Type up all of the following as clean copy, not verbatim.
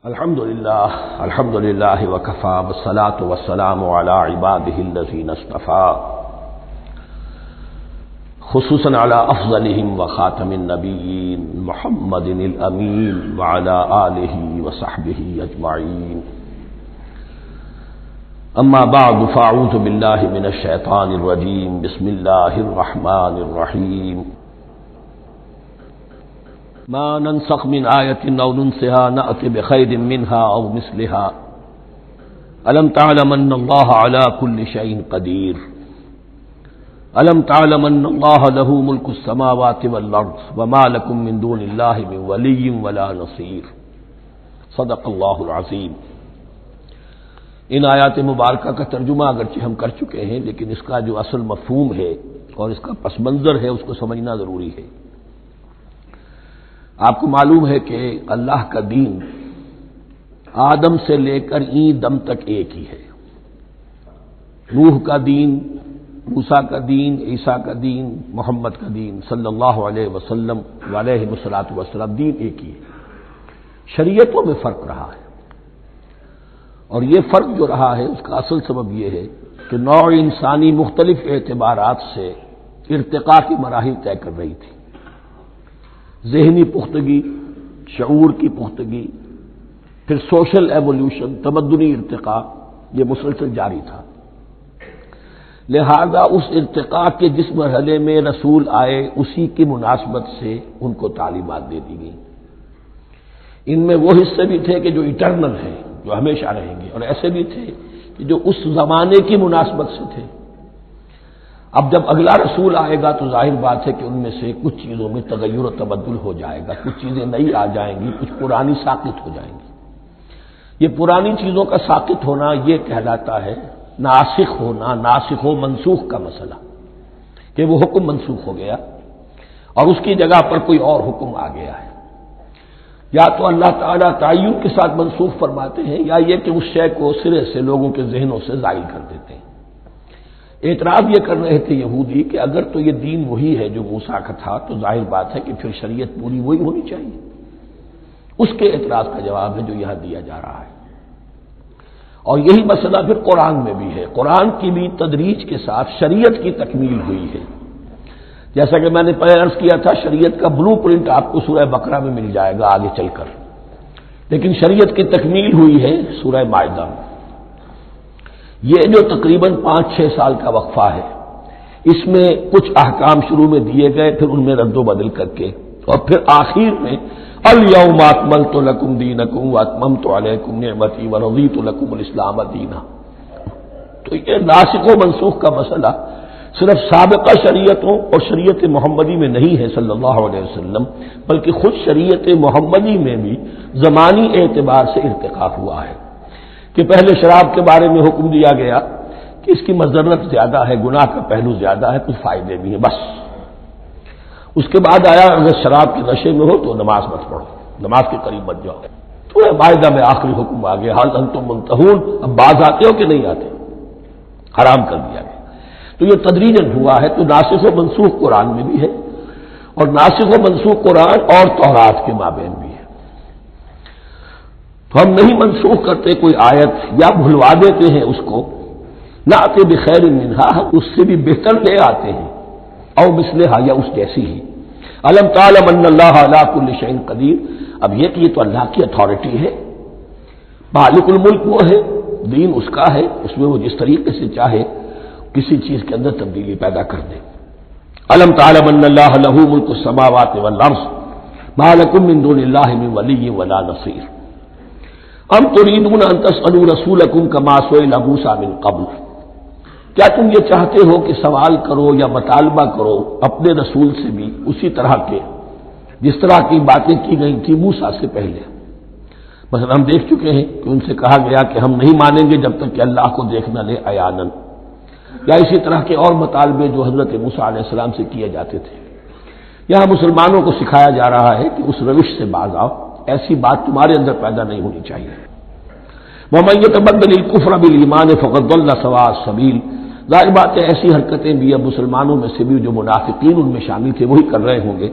الحمد للہ وکفى والصلاة والسلام علی عباده الذین اصطفى خصوصا علی افضلهم وخاتم النبیین محمد الامین وعلی آلہ وصحبہ اجمعین اما بعد فاعوذ باللہ من الشیطان الرجیم بسم اللہ الرحمن الرحیم ما ننسخ من آیت او ننسها نأت بخیر منها او مثلها الم تعلم ان اللہ علی کل شیء قدیر الم تعلم ان اللہ له ملک السماوات والارض وما لکم من دون اللہ من ولی ولا نصیر صدق اللہ العظیم۔ ان آیات مبارکہ کا ترجمہ اگرچہ ہم کر چکے ہیں، لیکن اس کا جو اصل مفہوم ہے اور اس کا پس منظر ہے اس کو سمجھنا ضروری ہے۔ آپ کو معلوم ہے کہ اللہ کا دین آدم سے لے کر این دم تک ایک ہی ہے۔ نوح کا دین، موسیٰ کا دین، عیسیٰ کا دین، محمد کا دین صلی اللہ علیہ وسلم علیہ الصلوۃ والسلام، دین ایک ہی ہے۔ شریعتوں میں فرق رہا ہے، اور یہ فرق جو رہا ہے اس کا اصل سبب یہ ہے کہ نوع انسانی مختلف اعتبارات سے ارتقاء کی مراحل طے کر رہی تھی۔ ذہنی پختگی، شعور کی پختگی، پھر سوشل ایولیوشن، تمدنی ارتقاء، یہ مسلسل جاری تھا۔ لہذا اس ارتقاء کے جس مرحلے میں رسول آئے اسی کی مناسبت سے ان کو تعلیمات دے دی گئی۔ ان میں وہ حصے بھی تھے کہ جو ایٹرنل ہیں، جو ہمیشہ رہیں گے، اور ایسے بھی تھے کہ جو اس زمانے کی مناسبت سے تھے۔ اب جب اگلا رسول آئے گا تو ظاہر بات ہے کہ ان میں سے کچھ چیزوں میں تغیر و تبدل ہو جائے گا، کچھ چیزیں نئی آ جائیں گی، کچھ پرانی ساقط ہو جائیں گی۔ یہ پرانی چیزوں کا ساقط ہونا یہ کہلاتا ہے ناسخ ہونا، ناسخ و منسوخ کا مسئلہ، کہ وہ حکم منسوخ ہو گیا اور اس کی جگہ پر کوئی اور حکم آ گیا ہے۔ یا تو اللہ تعالیٰ تعین کے ساتھ منسوخ فرماتے ہیں، یا یہ کہ اس شے کو سرے سے لوگوں کے ذہنوں سے زائل کر دیتے ہیں۔ اعتراض یہ کر رہے تھے یہودی کہ اگر تو یہ دین وہی ہے جو موسیٰ کا تھا تو ظاہر بات ہے کہ پھر شریعت پوری وہی ہونی چاہیے۔ اس کے اعتراض کا جواب ہے جو یہاں دیا جا رہا ہے، اور یہی مسئلہ پھر قرآن میں بھی ہے۔ قرآن کی بھی تدریج کے ساتھ شریعت کی تکمیل ہوئی ہے۔ جیسا کہ میں نے پہلے عرض کیا تھا، شریعت کا بلو پرنٹ آپ کو سورہ بقرہ میں مل جائے گا آگے چل کر، لیکن شریعت کی تکمیل ہوئی ہے سورہ مائدہ میں۔ یہ جو تقریباً 5-6 سال کا وقفہ ہے، اس میں کچھ احکام شروع میں دیے گئے، پھر ان میں رد و بدل کر کے، اور پھر آخر میں الیوم اکملت لکم دینکم واتممت علیکم نعمتی ورضیت لکم الاسلام دینا۔ تو یہ ناسخ و منسوخ کا مسئلہ صرف سابقہ شریعتوں اور شریعت محمدی میں نہیں ہے صلی اللہ علیہ وسلم، بلکہ خود شریعت محمدی میں بھی زمانی اعتبار سے ارتقا ہوا ہے کہ پہلے شراب کے بارے میں حکم دیا گیا کہ اس کی مضرت زیادہ ہے، گناہ کا پہلو زیادہ ہے، کچھ فائدے بھی ہیں، بس۔ اس کے بعد آیا اگر شراب کے نشے میں ہو تو نماز مت پڑھو، نماز کے قریب مت جاؤ۔ تو مائدہ میں آخری حکم آ گیا، حال انتم منتہون، اب باز آتے ہو کہ نہیں آتے، حرام کر دیا گیا۔ تو یہ تدریجاً ہوا ہے۔ تو ناسخ و منسوخ قرآن میں بھی ہے، اور ناسخ و منسوخ قرآن اور تورات کے مابین بھی ہے۔ تو ہم نہیں منسوخ کرتے کوئی آیت یا بھلوا دیتے ہیں اس کو، نہ آتے بخیر منہا، ہم اس سے بھی بہتر لے آتے ہیں، او مثلہا، یا اس جیسی ہی۔ الم تعلم ان اللہ علی کل شیء قدیر، اب یہ کہ یہ تو اللہ کی اتھارٹی ہے، مالک الملک وہ ہے، دین اس کا ہے، اس میں وہ جس طریقے سے چاہے کسی چیز کے اندر تبدیلی پیدا کر دے۔ الم تعلم ان اللہ لہ ملک السماوات والارض ما لکم من دون اللہ من ولی ولا نصیر ام تريدون ان تسألوا رسولكم كما سئل موسى من قبل، کیا تم یہ چاہتے ہو کہ سوال کرو یا مطالبہ کرو اپنے رسول سے بھی اسی طرح کے جس طرح کی باتیں کی گئی تھی موسیٰ سے پہلے؟ مثلا ہم دیکھ چکے ہیں کہ ان سے کہا گیا کہ ہم نہیں مانیں گے جب تک کہ اللہ کو دیکھ نہ لے عیاناً، یا اسی طرح کے اور مطالبے جو حضرت موسیٰ علیہ السلام سے کیے جاتے تھے۔ یہاں مسلمانوں کو سکھایا جا رہا ہے کہ اس روش سے باز آؤ، ایسی بات تمہارے اندر پیدا نہیں ہونی چاہیے۔ وَمَن يَتَبَدَّلِ الْكُفْرَ بِالْإِيمَانِ فَقَدْ ضَلَّ سَوَاءَ السَّبِيلِ، ظاہر بات ہے ایسی حرکتیں بھی اب مسلمانوں میں سے بھی جو منافقین ان میں شامل تھے وہی کر رہے ہوں گے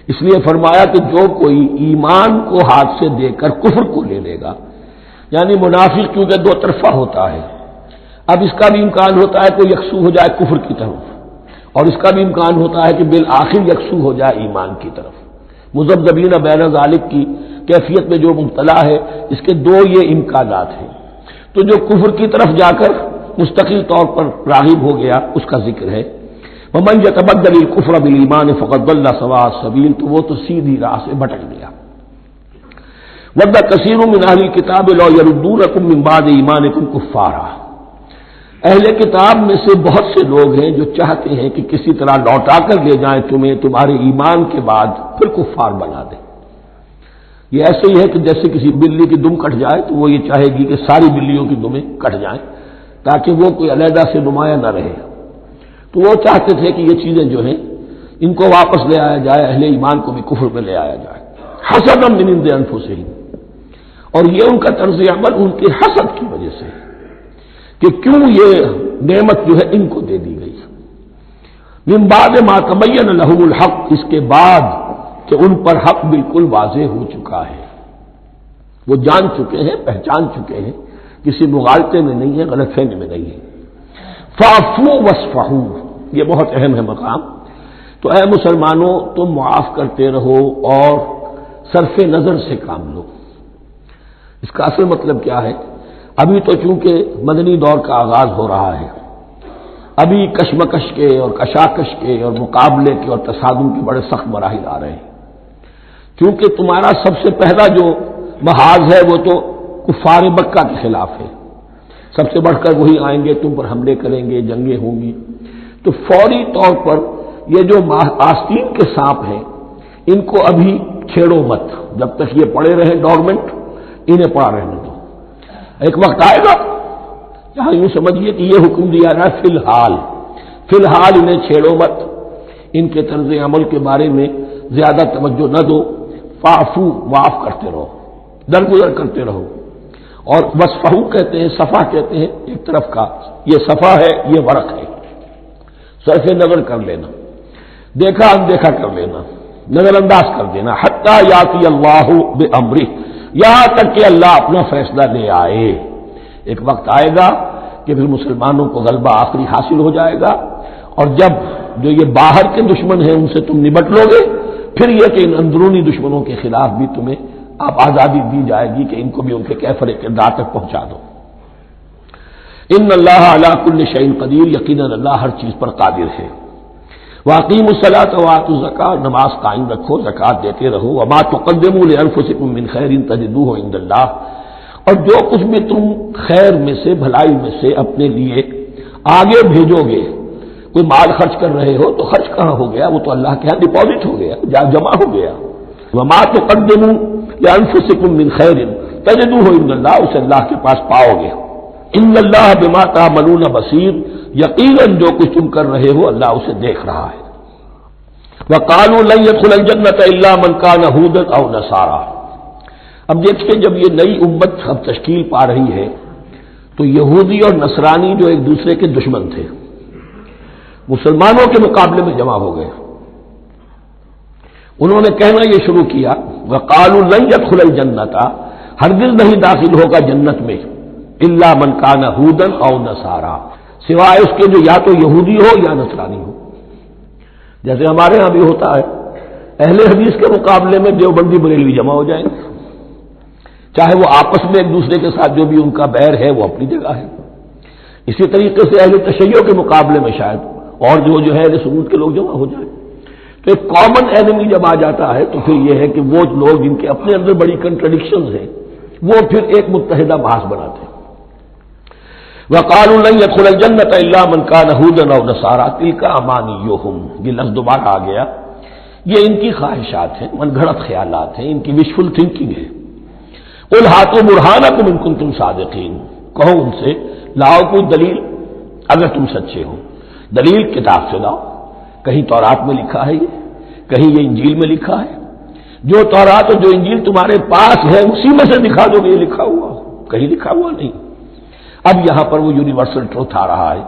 اس لیے فرمایا کہ جو کوئی ایمان کو ہاتھ سے دے کر کفر کو لے لے گا، یعنی منافق کیونکہ دو طرفہ ہوتا ہے، اب اس کا بھی امکان ہوتا ہے کہ یکسو ہو جائے کفر کی طرف، اور اس کا بھی امکان ہوتا ہے کہ بالآخر یکسو ہو جائے ایمان کی طرف۔ مذبذبین بین ذالک کی کیفیت میں جو مبتلا ہے، اس کے دو یہ امکانات ہیں۔ تو جو کفر کی طرف جا کر مستقل طور پر راغب ہو گیا اس کا ذکر ہے، ومن یتبدل الکفر بالایمان فقد ضل سواء السبیل، تو وہ تو سیدھی راہ سے بھٹک گیا۔ ود کثیر من اہل الکتاب لو یردونکم من بعد ایمانکم کفارا، اہل کتاب میں سے بہت سے لوگ ہیں جو چاہتے ہیں کہ کسی طرح لوٹا کر لے جائیں تمہیں تمہارے ایمان کے بعد پھر کفار بنا دیں۔ یہ ایسے ہی ہے کہ جیسے کسی بلی کی دم کٹ جائے تو وہ یہ چاہے گی کہ ساری بلیوں کی دمیں کٹ جائیں تاکہ وہ کوئی علیحدہ سے نمایاں نہ رہے۔ تو وہ چاہتے تھے کہ یہ چیزیں جو ہیں ان کو واپس لے آیا جائے، اہل ایمان کو بھی کفر میں لے آیا جائے، حسدا من عند انفسہم، اور یہ ان کا طرز عمل ان کے حسد کی وجہ سے کہ کیوں یہ نعمت جو ہے ان کو دے دی گئی۔ من بعد ما تبین لهم الحق، اس کے بعد کہ ان پر حق بالکل واضح ہو چکا ہے، وہ جان چکے ہیں، پہچان چکے ہیں، کسی مغالطے میں نہیں ہے، غلط فہمی میں نہیں ہے۔ فاعفوا واصفحوا، یہ بہت اہم ہے مقام۔ تو اے مسلمانوں تم معاف کرتے رہو اور صرف نظر سے کام لو۔ اس کا اصل مطلب کیا ہے؟ ابھی تو چونکہ مدنی دور کا آغاز ہو رہا ہے، ابھی کشمکش کے اور کشاکش کے اور مقابلے کے اور تصادم کے بڑے سخت مراحل آ رہے ہیں۔ کیونکہ تمہارا سب سے پہلا جو محاذ ہے وہ تو کفار مکہ کے خلاف ہے، سب سے بڑھ کر وہی آئیں گے، تم پر حملے کریں گے، جنگیں ہوں گی۔ تو فوری طور پر یہ جو آستین کے سانپ ہیں ان کو ابھی چھیڑو مت، جب تک یہ پڑے رہیں ڈورمنٹ، انہیں پڑا رہنے دو۔ ایک وقت آئے گا جہاں یوں سمجھیے کہ یہ حکم دیا جائے فی الحال انہیں چھیڑو مت، ان کے طرز عمل کے بارے میں زیادہ توجہ نہ دو، فاعفو، معاف کرتے رہو، درگزر کرتے رہو۔ اور وصفحو کہتے ہیں، صفح کہتے ہیں ایک طرف کا، یہ صفح ہے، یہ ورق ہے، صرف نظر کر لینا، دیکھا اندیکھا کر لینا، نظر انداز کر دینا، حتی یاتی اللہ بامرہ، یہاں تک کہ اللہ اپنا فیصلہ لے آئے۔ ایک وقت آئے گا کہ پھر مسلمانوں کو غلبہ آخری حاصل ہو جائے گا، اور جب جو یہ باہر کے دشمن ہیں ان سے تم نمٹ لو گے، پھر یہ کہ ان اندرونی دشمنوں کے خلاف بھی تمہیں اب آزادی دی جائے گی کہ ان کو بھی ان کے کیفر کردار تک پہنچا دو۔ ان اللہ علی کل شیء قدیر، یقیناً اللہ ہر چیز پر قادر ہے۔ واقیموا الصلاۃ وآتوا الزکاۃ، نماز قائم رکھو، زکوٰۃ دیتے رہو۔ وما تقدموا لانفسکم من خیر تجدوہ عند اللہ، اور جو کچھ بھی تم خیر میں سے، بھلائی میں سے اپنے لیے آگے بھیجو گے، کوئی مال خرچ کر رہے ہو تو خرچ کہاں ہو گیا؟ وہ تو اللہ کے ہاں ڈپازٹ ہو گیا، جمع ہو گیا۔ وما تقدموا لانفسکم من خیر تجدوہ عند اللہ، اسے اللہ کے پاس پاؤ گے۔ ان اللہ بما تعملون بصیر، یقیناً جو کچھ تم کر رہے ہو اللہ اسے دیکھ رہا ہے۔ وقالوا لن يدخل الجنة الا من كان هودا او نصارى، اب دیکھیں جب یہ نئی امت اب تشکیل پا رہی ہے تو یہودی اور نصرانی جو ایک دوسرے کے دشمن تھے مسلمانوں کے مقابلے میں جمع ہو گئے، انہوں نے کہنا یہ شروع کیا وقالوا لن يدخل الجنة، ہرگز نہیں داخل ہوگا جنت میں، الا من كان هودا او نصارى، سوائے اس کے جو یا تو یہودی ہو یا نصرانی ہو۔ جیسے ہمارے ہاں بھی ہوتا ہے، اہل حدیث کے مقابلے میں دیوبندی بریلوی جمع ہو جائیں گے، چاہے وہ آپس میں ایک دوسرے کے ساتھ جو بھی ان کا بیر ہے وہ اپنی جگہ ہے۔ اسی طریقے سے اہل تشیع کے مقابلے میں شاید اور جو ہے اہل سنت کے لوگ جمع ہو جائیں۔ تو ایک کامن اینمی جب آ جاتا ہے تو پھر یہ ہے کہ وہ لوگ جن کے اپنے اندر بڑی کنٹرڈکشنز ہیں وہ پھر ایک متحدہ محاذ بناتے ہیں۔ وقالوا لن يدخل الجنة الا من كان هودا او نصارى تلك امانيهم، یہ لفظ دوبارہ آ گیا، یہ ان کی خواہشات ہیں، من گھڑت خیالات ہیں، ان کی وشفل تھنکنگ ہے۔ قل هاتوا برهانكم ان كنتم صادقين، کہو ان سے لاؤ کوئی دلیل اگر تم سچے ہو، دلیل کتاب سے لاؤ، کہیں تورات میں لکھا ہے یہ، کہیں یہ انجیل میں لکھا ہے، جو تورات اور جو انجیل تمہارے پاس ہے اسی میں سے دکھا دو کہ یہ لکھا ہوا، کہیں لکھا ہوا نہیں۔ اب یہاں پر وہ یونیورسل ٹروتھ آ رہا ہے،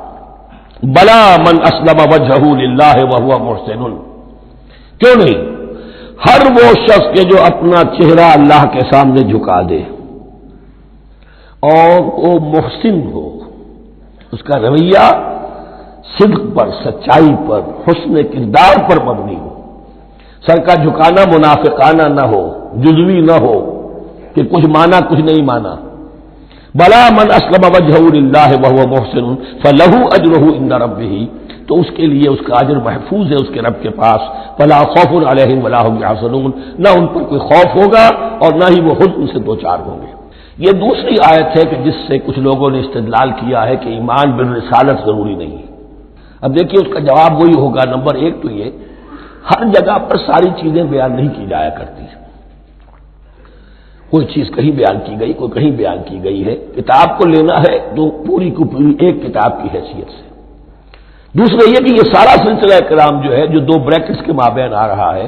بلا من اسلم وجهه للہ وهو محسن، کیوں نہیں؟ ہر وہ شخص کے جو اپنا چہرہ اللہ کے سامنے جھکا دے اور وہ محسن ہو، اس کا رویہ صدق پر، سچائی پر، حسن کردار پر مبنی ہو، سر کا جھکانا منافقانہ نہ ہو، جزوی نہ ہو کہ کچھ مانا کچھ نہیں مانا۔ بلا من اسلم وجهه لله وهو محسن فله اجره عند ربه، تو اس کے لیے اس کا اجر محفوظ ہے اس کے رب کے پاس۔ فلا خوف علیہم ولا هم يحزنون، نہ ان پر کوئی خوف ہوگا اور نہ ہی وہ حزن سے دوچار ہوں گے۔ یہ دوسری آیت ہے کہ جس سے کچھ لوگوں نے استدلال کیا ہے کہ ایمان بالرسالت ضروری نہیں ہے۔ اب دیکھیے اس کا جواب وہی ہوگا، نمبر ایک تو یہ ہر جگہ پر ساری چیزیں بیان نہیں کی جایا کرتی، کوئی چیز کہیں بیان کی گئی، کوئی کہیں بیان کی گئی ہے۔ کتاب کو لینا ہے تو پوری کو پوری ایک کتاب کی حیثیت سے۔ دوسرا یہ کہ یہ سارا سلسلہ کرام جو ہے، جو دو بریکٹس کے مابین آ رہا ہے،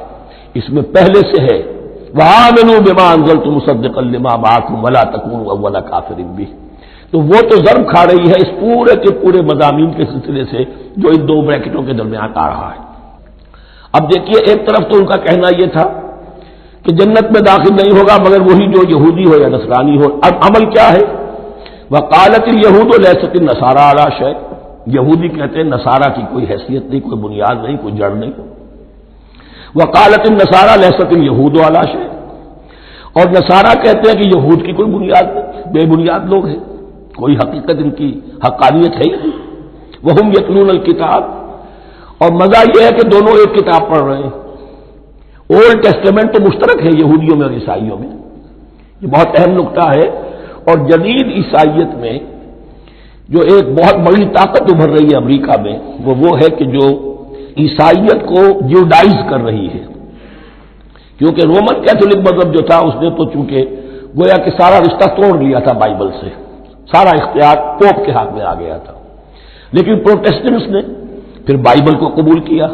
اس میں پہلے سے ہے وَآمِنُوا بِمَا أَنزَلْتُ مُصَدِّقًا لِمَا مَعَكُمْ وَلَا تَكُونُوا أَوَّلَ كَافِرٍ بِهِ، تو وہ تو ضرب کھا رہی ہے اس پورے کے پورے مضامین کے سلسلے سے جو ان دو بریکٹوں کے درمیان آ رہا ہے۔ اب دیکھیے ایک طرف تو ان کا کہنا یہ تھا کہ جنت میں داخل نہیں ہوگا مگر وہی جو یہودی ہو یا نصرانی ہو۔ اب عمل کیا ہے؟ وقالت اليہود لیست النصارى علی شیء، یہودی کہتے ہیں نصارہ کی کوئی حیثیت نہیں، کوئی بنیاد نہیں، کوئی جڑ نہیں۔ وقالت النصارى لیست اليہود علی شیء، اور نصارہ کہتے ہیں کہ یہود کی کوئی بنیاد نہیں، بے بنیاد لوگ ہیں، کوئی حقیقت ان کی حقانیت ہے ہی نہیں۔ وہم یتلون الکتاب، اور مزہ یہ ہے کہ دونوں ایک کتاب پڑھ رہے ہیں۔ اولڈ ٹیسٹمنٹ تو مشترک ہے یہودیوں میں اور عیسائیوں میں، یہ بہت اہم نقطہ ہے۔ اور جدید عیسائیت میں جو ایک بہت بڑی طاقت ابھر رہی ہے امریکہ میں، وہ ہے کہ جو عیسائیت کو جیوڈائز کر رہی ہے، کیونکہ رومن کیتھولک مذہب جو تھا اس نے تو چونکہ گویا کہ سارا رشتہ توڑ لیا تھا بائبل سے، سارا اختیار پوپ کے ہاتھ میں آ گیا تھا، لیکن پروٹیسٹنٹس نے پھر بائبل کو قبول کیا۔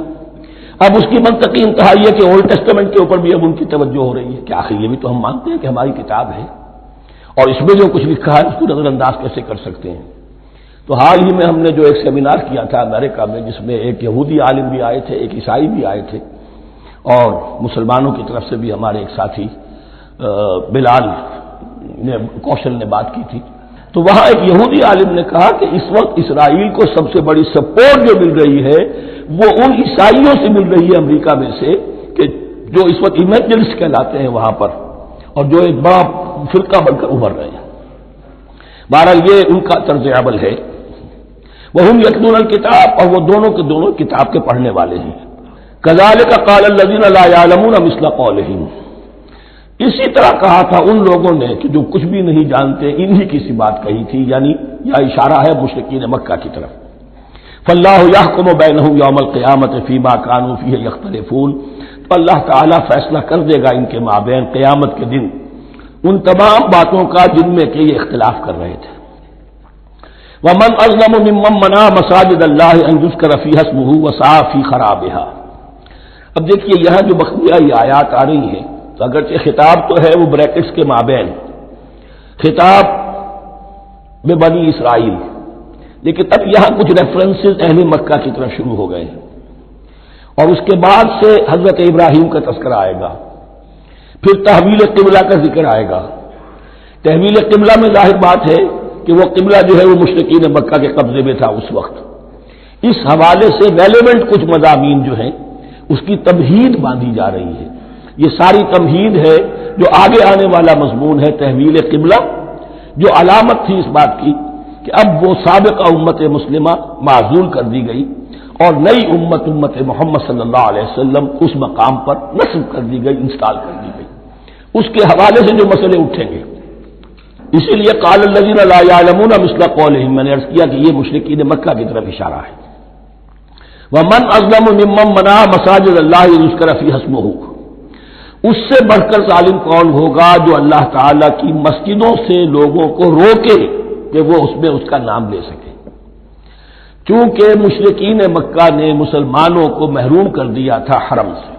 اب اس کی منطقی انتہا یہ کہ اولڈ ٹیسٹمنٹ کے اوپر بھی اب ان کی توجہ ہو رہی ہے کہ آخر یہ بھی تو ہم مانتے ہیں کہ ہماری کتاب ہے اور اس میں جو کچھ لکھا ہے اس کو نظر انداز کیسے کر سکتے ہیں۔ تو حال ہی میں ہم نے جو ایک سیمینار کیا تھا امریکہ میں، جس میں ایک یہودی عالم بھی آئے تھے، ایک عیسائی بھی آئے تھے، اور مسلمانوں کی طرف سے بھی ہمارے ایک ساتھی بلال کوشل نے بات کی تھی، تو وہاں ایک یہودی عالم نے کہا کہ اس وقت اسرائیل کو سب سے بڑی سپورٹ جو مل رہی ہے وہ ان عیسائیوں سے مل رہی ہے امریکہ میں سے، کہ جو اس وقت ایونجلسٹ کہلاتے ہیں وہاں پر، اور جو ایک بڑا فرقہ بن کر ابھر رہے ہیں۔ بہرحال یہ ان کا طرز عمل ہے۔ وہم یتلون الکتاب، اور وہ دونوں کے دونوں کتاب کے پڑھنے والے ہیں۔ کذالک قال الذین لا یعلمون مثل قولہم، اسی طرح کہا تھا ان لوگوں نے کہ جو کچھ بھی نہیں جانتے، انہی کی سی بات کہی تھی، یعنی یہ اشارہ ہے مشرکین مکہ کی طرف۔ فاللہ یحکم بینہم یوم القیامۃ فیما کانوا فیہ یختلفون، تو اللہ تعالیٰ فیصلہ کر دے گا ان کے مابین قیامت کے دن ان تمام باتوں کا جن میں کہ یہ اختلاف کر رہے تھے۔ ومن اظلم ممن منع مساجد اللہ ان یذکر فیہا اسمہ وسعی فی خرابہا۔ اب دیکھیے یہاں جو بخیہ یہ آیات آ رہی ہیں، تو اگرچہ خطاب تو ہے وہ بریکٹس کے مابین، خطاب میں بنی اسرائیل، لیکن اب یہاں کچھ ریفرنسز اہل مکہ کی طرف شروع ہو گئے ہیں، اور اس کے بعد سے حضرت ابراہیم کا تذکرہ آئے گا، پھر تحویل قبلہ کا ذکر آئے گا۔ تحویل قبلہ میں ظاہر بات ہے کہ وہ قبلہ جو ہے وہ مشرکین مکہ کے قبضے میں تھا اس وقت، اس حوالے سے ریلیونٹ کچھ مضامین جو ہیں اس کی تمہید باندھی جا رہی ہے۔ یہ ساری تمہید ہے جو آگے آنے والا مضمون ہے تحویل قبلہ، جو علامت تھی اس بات کی کہ اب وہ سابقہ امت مسلمہ معزول کر دی گئی اور نئی امت محمد صلی اللہ علیہ وسلم اس مقام پر نصب کر دی گئی، انسٹال کر دی گئی۔ اس کے حوالے سے جو مسئلے اٹھیں گے، اسی لیے قال الذین لا یعلمون مثل قولہم، میں نے عرض کیا کہ یہ مشرکین مکہ کی طرف اشارہ ہے۔ ومن اظلم ممن منع مساجد اللہ یذکر فیہا اسمہ، اس سے بڑھ کر ظالم کون ہوگا جو اللہ تعالی کی مسجدوں سے لوگوں کو روکے کہ وہ اس میں اس کا نام لے سکے۔ چونکہ مشرکین مکہ نے مسلمانوں کو محروم کر دیا تھا حرم سے،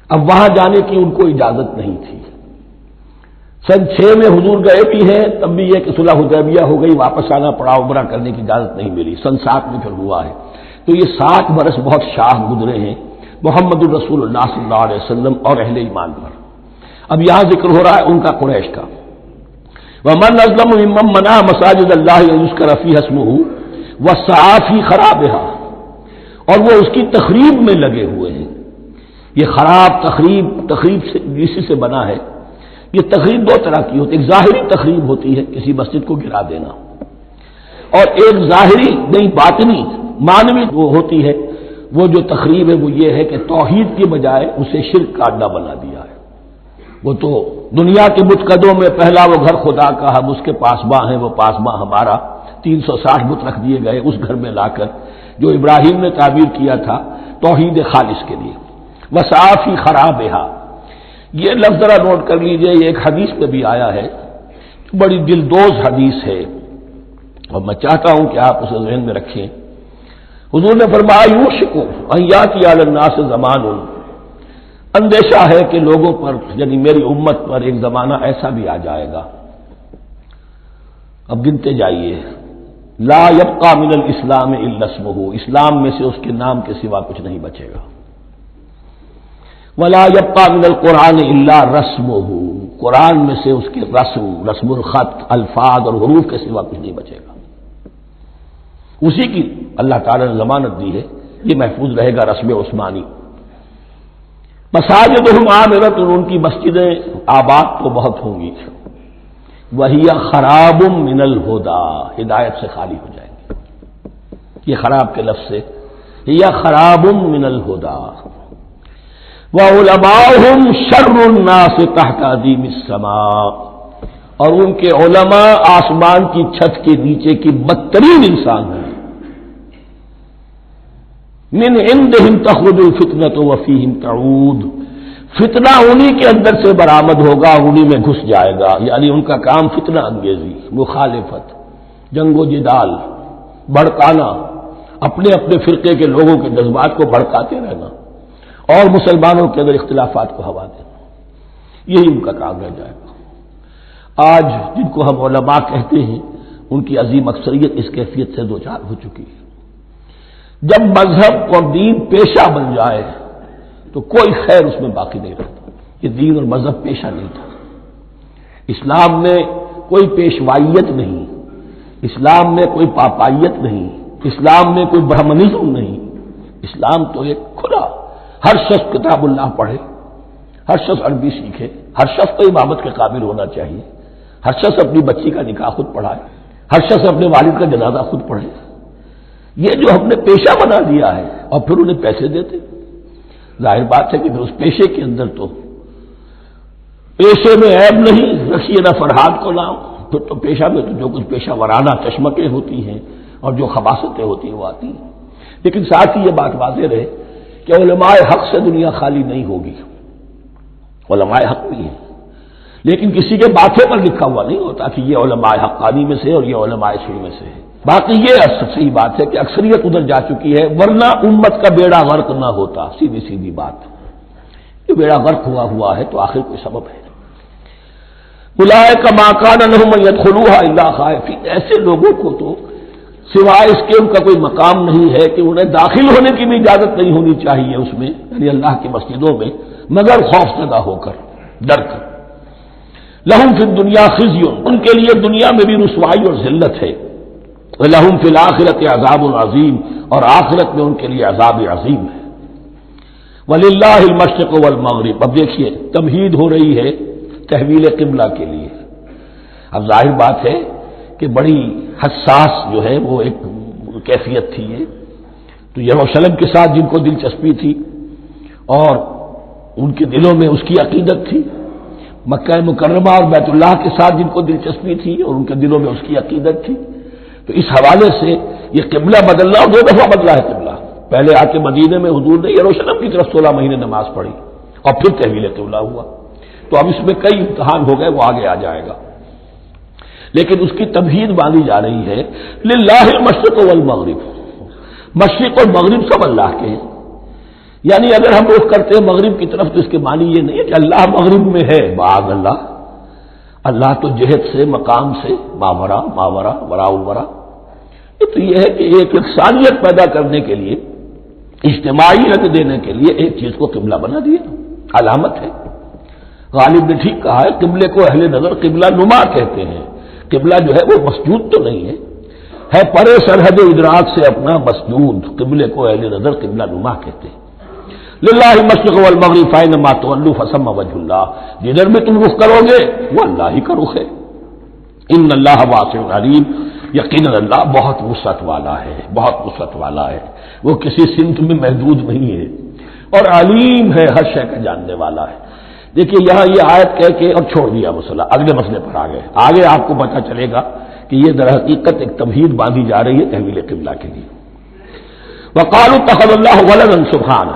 اب وہاں جانے کی ان کو اجازت نہیں تھی۔ سن 6 میں حضور گئے بھی ہیں، تب بھی یہ کہ صلح حدیبیہ ہو گئی، واپس آنا پڑا، عمرہ کرنے کی اجازت نہیں ملی، سن 7 میں پھر ہوا ہے۔ تو یہ 60 برس بہت شاہ گزرے ہیں، محمد الرسول اللہ صلی اللہ علیہ وسلم اور اہل ایمان پر۔ اب یہاں ذکر ہو رہا ہے ان کا، قریش کا۔ وَمَنْ أَظْلَمُ مِمَّن مَنَعَ مَسَاجِدَ اللَّهِ أَن يُذْكَرَ فِيهَا اسْمُهُ وَسَعَىٰ فِي خَرَابِهَا، اور وہ اس کی تخریب میں لگے ہوئے ہیں۔ یہ خراب تخریب سے اسی سے بنا ہے۔ یہ تخریب دو طرح کی ہوتی ہے، ایک ظاہری تخریب ہوتی ہے، کسی مسجد کو گرا دینا، اور ایک ظاہری نہیں باطنی معنوی وہ ہوتی ہے۔ وہ جو تخریب ہے وہ یہ ہے کہ توحید کی بجائے اسے شرک کا اڈا بنا دیا ہے۔ وہ تو دنیا کے بتکدوں میں پہلا وہ گھر خدا کا، ہم اس کے پاسباں ہیں، وہ پاسباں ہمارا، 360 بت رکھ دیے گئے اس گھر میں لا کر، جو ابراہیم نے تعبیر کیا تھا توحید خالص کے لیے۔ وَسَعَىٰ فِي خَرَابِهَا، یہ لفظ ذرا نوٹ کر لیجئے، یہ ایک حدیث میں بھی آیا ہے، بڑی دلدوز حدیث ہے، اور میں چاہتا ہوں کہ آپ اسے ذہن میں رکھیں۔ حضور نے فرمایا یوشک ان یاتی علی الناس زمان، اندیشہ ہے کہ لوگوں پر یعنی میری امت پر ایک زمانہ ایسا بھی آ جائے گا، اب گنتے جائیے، لا یبقى من الاسلام الا اسمہ، اسلام میں سے اس کے نام کے سوا کچھ نہیں بچے گا، ولا یبقى من القرآن الا رسمہ، قرآن میں سے اس کے رسم الخط، الفاظ اور حروف کے سوا کچھ نہیں بچے گا۔ اسی کی اللہ تعالی نے ضمانت دی ہے، یہ محفوظ رہے گا رسم عثمانی۔ مساجدہم عامرۃ، ان کی مسجدیں آباد تو بہت ہوں گی، وہی خراب من الہدی، ہدایت سے خالی ہو جائیں گے۔ یہ خراب کے لفظ سے ہی خراب من الہدی، وعلماؤہم شر الناس تحت عظیم السماء، اور ان کے علماء آسمان کی چھت کے نیچے کی بدترین انسان ہیں۔ من عندہم تخرج الفتنۃ وفیہم تعود، فتنہ انہی کے اندر سے برآمد ہوگا، انہی میں گھس جائے گا، یعنی ان کا کام فتنہ انگیزی، مخالفت، جنگ و جدال، بھڑکانا، اپنے اپنے فرقے کے لوگوں کے جذبات کو بھڑکاتے رہنا اور مسلمانوں کے اندر اختلافات کو ہوا دینا، یہی ان کا کام رہ جائے گا۔ آج جن کو ہم علماء کہتے ہیں، ان کی عظیم اکثریت اس کیفیت سے دوچار ہو چکی ہے۔ جب مذہب اور دین پیشہ بن جائے تو کوئی خیر اس میں باقی نہیں رہتا۔ یہ دین اور مذہب پیشہ نہیں تھا، اسلام میں کوئی پیشوائیت نہیں، اسلام میں کوئی پاپائیت نہیں، اسلام میں کوئی برہمنزم نہیں، اسلام تو ایک کھلا، ہر شخص کتاب اللہ پڑھے، ہر شخص عربی سیکھے، ہر شخص کو امامت کے قابل ہونا چاہیے، ہر شخص اپنی بچی کا نکاح خود پڑھائے، ہر شخص اپنے والد کا جنازہ خود پڑھے۔ یہ جو ہم نے پیشہ بنا دیا ہے اور پھر انہیں پیسے دیتے، ظاہر بات ہے کہ پھر اس پیشے کے اندر تو پیشے میں عیب نہیں، رکھیے نہ فرہاد کو نام، پھر تو پیشہ میں تو جو کچھ پیشہ ورانہ چشمکیں ہوتی ہیں اور جو خباثتیں ہوتی ہیں وہ آتی ہیں۔ لیکن ساتھ ہی یہ بات واضح رہے کہ علماء حق سے دنیا خالی نہیں ہوگی، علماء حق بھی ہیں، لیکن کسی کے ماتھے پر لکھا ہوا نہیں ہوتا کہ یہ علماء حقانی میں سے اور یہ علماء سوء میں سے ہے۔ باقی یہ صحیح بات ہے کہ اکثریت ادھر جا چکی ہے، ورنہ امت کا بیڑا غرق نہ ہوتا، سیدھی بات۔ یہ بیڑا غرق ہوا ہے تو آخر کوئی سبب ہے۔ اولئک ما کان لہم ان یدخلوها الا خائفین، ایسے لوگوں کو تو سوائے اس کے ان کا کوئی مقام نہیں ہے کہ انہیں داخل ہونے کی بھی اجازت نہیں ہونی چاہیے اس میں، یعنی اللہ کی مسجدوں میں، مگر خوف زدہ ہو کر، ڈر کر۔ لہم فی الدنیا خزی، ان کے لیے دنیا میں بھی رسوائی اور ذلت ہے، وَلَهُمْ فِي الْآخِرَةِ عَذَابٌ عَظِيمٌ، اور آخرت میں ان کے لیے عذاب عظیم ہے۔ وَلِلَّهِ الْمَشْرِقُ وَالْمَغْرِبُ، اب دیکھیے تمہید ہو رہی ہے تحویل قبلہ کے لیے۔ اب ظاہر بات ہے کہ بڑی حساس جو ہے وہ ایک کیفیت تھی یہ، تو یروشلم کے ساتھ جن کو دلچسپی تھی اور ان کے دلوں میں اس کی عقیدت تھی، مکہ مکرمہ اور بیت اللہ کے ساتھ جن کو دلچسپی تھی اور ان کے دلوں میں اس کی عقیدت تھی، تو اس حوالے سے یہ قبلہ بدلنا، 2 دفعہ بدلا ہے قبلہ۔ پہلے آ کے مدینے میں حضور نے یروشلم کی طرف 16 مہینے نماز پڑھی اور پھر تحویل قبلہ ہوا، تو اب اس میں کئی امتحان ہو گئے، وہ آگے آ جائے گا، لیکن اس کی تمہید باندھی جا رہی ہے۔ للہ المشرق والمغرب، مشرق اور مغرب سب اللہ کے ہیں، یعنی اگر ہم رخ کرتے ہیں مغرب کی طرف تو اس کے معنی یہ نہیں ہے کہ اللہ مغرب میں ہے، معاذ اللہ، اللہ تو جہت سے، مقام سے، ماورا وراء الورا۔ یہ تو یہ ہے کہ ایک یکسانیت پیدا کرنے کے لیے اجتماعی رنگ دینے کے لیے ایک چیز کو قبلہ بنا دیا، علامت ہے۔ غالب نے ٹھیک کہا ہے، قبلے کو اہل نظر قبلہ نما کہتے ہیں۔ قبلہ جو ہے وہ مسجود تو نہیں ہے پرے سرحد ادراک سے اپنا مسجود، قبلے کو اہل نظر قبلہ نما کہتے ہیں۔ للہ المشرق والمغرب فینما تولوا فثم وجہ اللہ، جدھر میں تم رخ کرو گے وہ اللہ ہی کا رخ ہے۔ ان اللہ واسع علیم، یقیناً اللہ بہت وسعت والا ہے، بہت وسعت والا ہے، وہ کسی سمت میں محدود نہیں ہے، اور علیم ہے، ہر شے کا جاننے والا ہے۔ دیکھیے یہاں یہ آیت کہہ کے اور چھوڑ دیا مسئلہ، اگلے مسئلے پر آ گئے۔ آگے آپ کو پتہ چلے گا کہ یہ در حقیقت ایک تمہید باندھی جا رہی ہے تحویل قبلہ کے لیے۔ وقالوا اتخذ اللہ ولدا سبحانہ،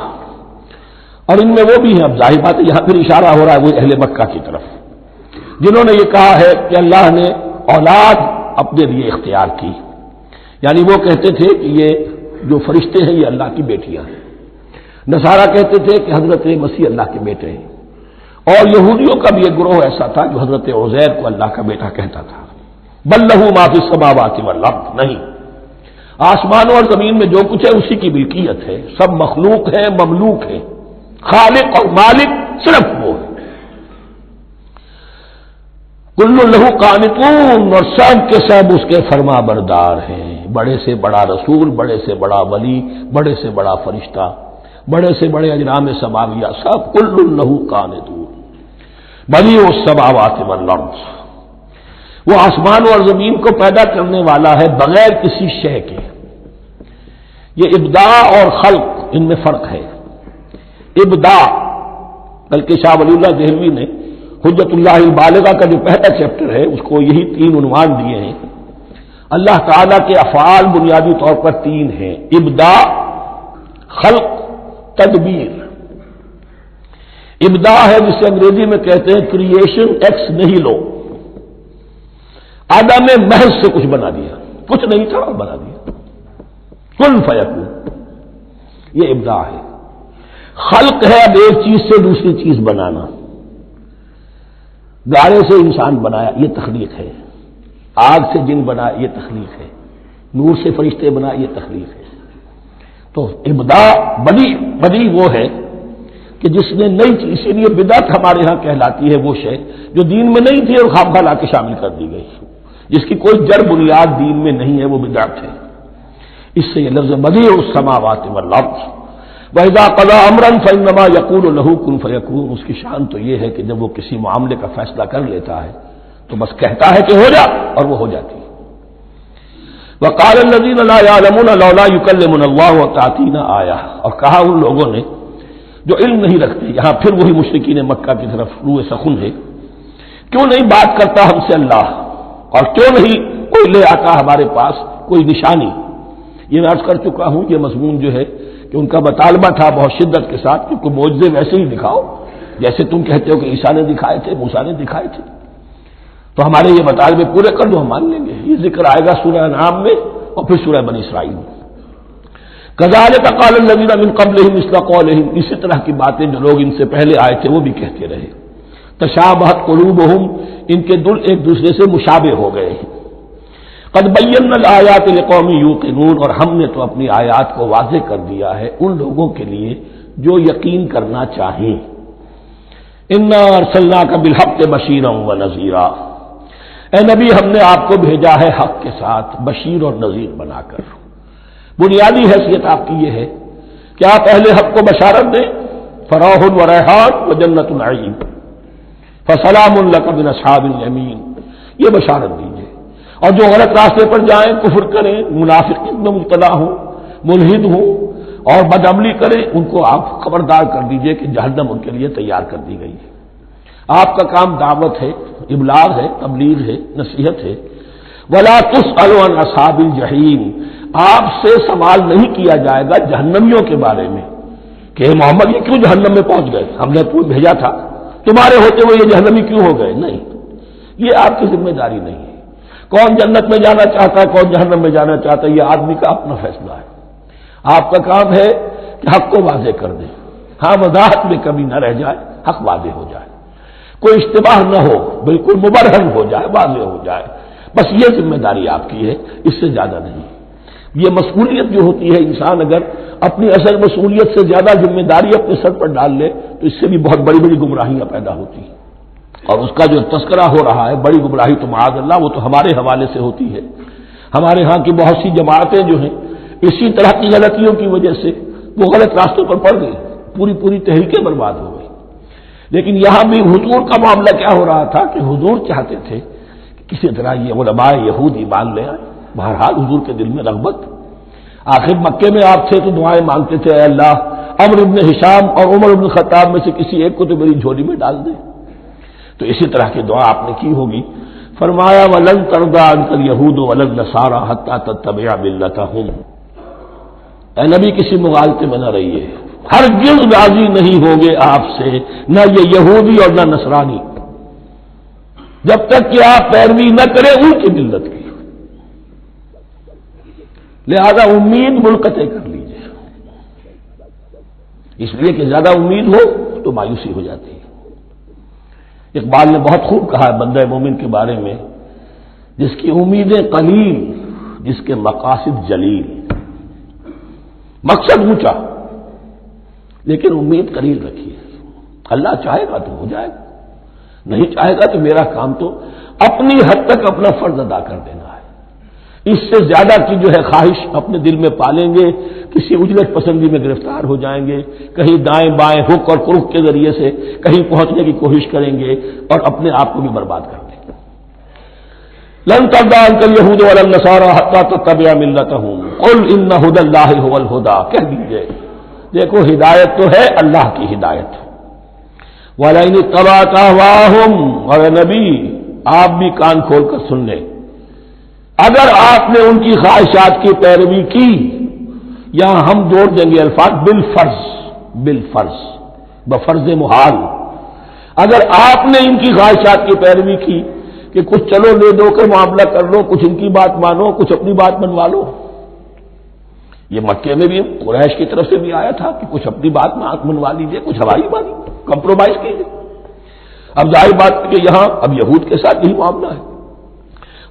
اور ان میں وہ بھی ہیں، اب ظاہر بات ہے یہاں پھر اشارہ ہو رہا ہے وہ اہل مکہ کی طرف، جنہوں نے یہ کہا ہے کہ اللہ نے اولاد اپنے لیے اختیار کی، یعنی وہ کہتے تھے کہ یہ جو فرشتے ہیں یہ اللہ کی بیٹیاں ہیں، نصارہ کہتے تھے کہ حضرت مسیح اللہ کے بیٹے ہیں، اور یہودیوں کا بھی ایک گروہ ایسا تھا جو حضرت عزیر کو اللہ کا بیٹا کہتا تھا۔ بل لہ ما فی السماوات والارض، نہیں، آسمانوں اور زمین میں جو کچھ ہے اسی کی ملکیت ہے، سب مخلوق ہے، مملوک ہے، خالق اور مالک صرف وہ ہے۔ کل لہ قانتون، اور سب کے سب اس کے فرما بردار ہیں، بڑے سے بڑا رسول، بڑے سے بڑا ولی، بڑے سے بڑا فرشتہ، بڑے سے بڑے اجرام سماویہ، سب کل لہ قانتون۔ بدیع السماوات والارض، وہ آسمانوں اور زمین کو پیدا کرنے والا ہے بغیر کسی شے کے۔ یہ ابداع اور خلق، ان میں فرق ہے۔ ابداع، بلکہ شاہ ولی اللہ دہلوی نے حجت اللہ البالغہ کا جو پہلا چیپٹر ہے اس کو یہی 3 عنوان دیے ہیں۔ اللہ تعالیٰ کے افعال بنیادی طور پر 3 ہیں، ابداع، خلق، تدبیر۔ ابداع ہے جسے انگریزی میں کہتے ہیں کریشن ایکس نہیلو، آدم میں محض سے کچھ بنا دیا، کچھ نہیں تھا اور بنا دیا، کن فیکون، یہ ابداع ہے۔ خلق ہے اب ایک چیز سے دوسری چیز بنانا، گارے سے انسان بنایا، یہ تخلیق ہے، آگ سے جن بنایا، یہ تخلیق ہے، نور سے فرشتے بنایا، یہ تخلیق ہے۔ تو ابداع بدیع وہ ہے کہ جس نے نئی چیز، اسی لیے بدعت ہمارے ہاں کہلاتی ہے وہ شے جو دین میں نہیں تھی اور خام خواہ لا کے شامل کر دی گئی، جس کی کوئی جڑ بنیاد دین میں نہیں ہے، وہ بدعت ہے۔ اس سے یہ لفظ بدیع السماوات والارض، وَإِذَا قَضَىٰ أَمْرًا فَإِنَّمَا يَقُولُ لَهُ كُن فَيَكُونُ، اس کی شان تو یہ ہے کہ جب وہ کسی معاملے کا فیصلہ کر لیتا ہے تو بس کہتا ہے کہ ہو جا، اور وہ ہو جاتی ہے۔ وَقَالَ الَّذِينَ لَا يَعْلَمُونَ لَوْلَا يُكَلِّمُنَا اللَّهُ وَتَأْتِينَا آیَةٌ، اور کہا ان لوگوں نے جو علم نہیں رکھتے، یہاں پھر وہی مشرکین مکہ کی طرف روح سخن ہے، کیوں نہیں بات کرتا ہم سے اللہ، اور کیوں نہیں کوئی لے آتا ہمارے پاس کوئی نشانی۔ یہ میں عرض کر چکا ہوں، یہ مضمون جو ہے کہ ان کا مطالبہ تھا بہت شدت کے ساتھ کہ کوئی معجزے ویسے ہی دکھاؤ جیسے تم کہتے ہو کہ عیسیٰ نے دکھائے تھے، موسیٰ نے دکھائے تھے، تو ہمارے یہ مطالبے پورے کر دو، ہم مان لیں گے۔ یہ ذکر آئے گا سورہ انعام میں اور پھر سورہ بنی اسرائیل میں۔ کذالک قال الذین من قبلہم مثل قولہم، اسی طرح کی باتیں جو لوگ ان سے پہلے آئے تھے وہ بھی کہتے رہے۔ تشابہت قلوبہم، ان کے دل ایک دوسرے سے مشابہ ہو گئے ہیں۔ قد بینا الآیات لقوم یوقنون، اور ہم نے تو اپنی آیات کو واضح کر دیا ہے ان لوگوں کے لیے جو یقین کرنا چاہیں۔ انا ارسلناک بالحق بشیرا ونذیرا، اے نبی ہم نے آپ کو بھیجا ہے حق کے ساتھ بشیر اور نذیر بنا کر۔ بنیادی حیثیت آپ کی یہ ہے کہ آپ اہل حق کو بشارت دیں، فراح و ریحان و جنت النعیم، فسلام لک من اصحاب الیمین، یہ بشارت دیجیے۔ اور جو غلط راستے پر جائیں، کفر کریں، منافقت میں مبتلا ہوں، ملحد ہوں اور بدعملی کریں، ان کو آپ خبردار کر دیجئے کہ جہنم ان کے لیے تیار کر دی گئی ہے۔ آپ کا کام دعوت ہے، ابلاغ ہے، تبلیغ ہے، نصیحت ہے۔ ولا تسأل عن اصحاب الجحیم، آپ سے سوال نہیں کیا جائے گا جہنمیوں کے بارے میں کہ محمد یہ کیوں جہنم میں پہنچ گئے، ہم نے تو بھیجا تھا، تمہارے ہوتے ہوئے یہ جہنمی کیوں ہو گئے، نہیں، یہ آپ کی ذمہ داری نہیں ہے۔ کون جنت میں جانا چاہتا ہے، کون جہنم میں جانا چاہتا ہے، یہ آدمی کا اپنا فیصلہ ہے۔ آپ کا کام ہے کہ حق کو واضح کر دیں، ہاں وضاحت میں کمی نہ رہ جائے، حق واضح ہو جائے، کوئی اشتباہ نہ ہو، بالکل مبرہن ہو جائے، واضح ہو جائے، بس یہ ذمہ داری آپ کی ہے، اس سے زیادہ نہیں۔ یہ مسئولیت جو ہوتی ہے، انسان اگر اپنی اصل مسئولیت سے زیادہ ذمہ داری اپنے سر پر ڈال لے تو اس سے بھی بہت بڑی بڑی گمراہیاں پیدا ہوتی ہیں، اور اس کا جو تذکرہ ہو رہا ہے بڑی گمراہی تو معاذ اللہ وہ تو ہمارے حوالے سے ہوتی ہے۔ ہمارے ہاں کی بہت سی جماعتیں جو ہیں اسی طرح کی غلطیوں کی وجہ سے وہ غلط راستوں پر پڑ گئی، پوری تحریکیں برباد ہو گئی۔ لیکن یہاں بھی حضور کا معاملہ کیا ہو رہا تھا کہ حضور چاہتے تھے کہ کسی طرح یہ علماء یہود ایمان لے آئے۔ بہرحال حضور کے دل میں رغبت، آخر مکے میں آپ تھے تو دعائیں مانگتے تھے، اے اللہ عمرو ابن ہشام اور عمر ابن خطاب میں سے کسی ایک کو تو میری جھولی میں ڈال دے۔ تو اسی طرح کی دعا آپ نے کی ہوگی۔ فرمایا وَلَن تَرْضَىٰ عَنكَ الْيَهُودُ وَلَا النَّصَارَىٰ حَتَّىٰ تَتَّبِعَ مِلَّتَهُمْ۔ اے نبی کسی مغالطے میں نہ رہیے، ہرگز راضی نہیں ہوگے آپ سے نہ یہ یہودی اور نہ نصرانی، جب تک کہ آپ پیروی نہ کریں ان کی ملت کی۔ لہذا امید منقطع کر لیجیے، اس لیے کہ زیادہ امید ہو تو مایوسی ہو جاتی ہے۔ اقبال نے بہت خوب کہا ہے بندہ مومن کے بارے میں، جس کی امیدیں قلیل، جس کے مقاصد جلیل۔ مقصد اونچا لیکن امید قلیل رکھیے، اللہ چاہے گا تو ہو جائے گا، نہیں چاہے گا تو میرا کام تو اپنی حد تک اپنا فرض ادا کر دینا ہے۔ اس سے زیادہ کی جو ہے خواہش اپنے دل میں پالیں گے، کسی اجلت پسندی میں گرفتار ہو جائیں گے، کہیں دائیں بائیں ہک اور کرک کے ذریعے سے کہیں پہنچنے کی کوشش کریں گے اور اپنے آپ کو بھی برباد کر دیں گے۔ لن ترضى عنك اليهود ولا النصارى حتى تتبع ملتهم قل ان هدى الله هو الهدى، کہہ دیجئے دیکھو ہدایت تو ہے اللہ کی ہدایت۔ وَلَئِنِ اتَّبَعْتَ أَهْوَاءَهُمْ، اور نبی آپ بھی کان کھول کر سن لیں، اگر آپ نے ان کی خواہشات کی پیروی کی، یہاں ہم جوڑ دیں گے الفاظ بالفرض بفرض محال، اگر آپ نے ان کی خواہشات کی پیروی کی کہ کچھ چلو لے دو کر معاملہ کر لو، کچھ ان کی بات مانو، کچھ اپنی بات منوا لو۔ یہ مکے میں بھی قریش کی طرف سے بھی آیا تھا کہ کچھ اپنی بات منوا لیجیے، کچھ ہماری بات کمپرومائز کیجیے۔ اب ظاہر بات کہ یہاں اب یہود کے ساتھ یہی معاملہ ہے۔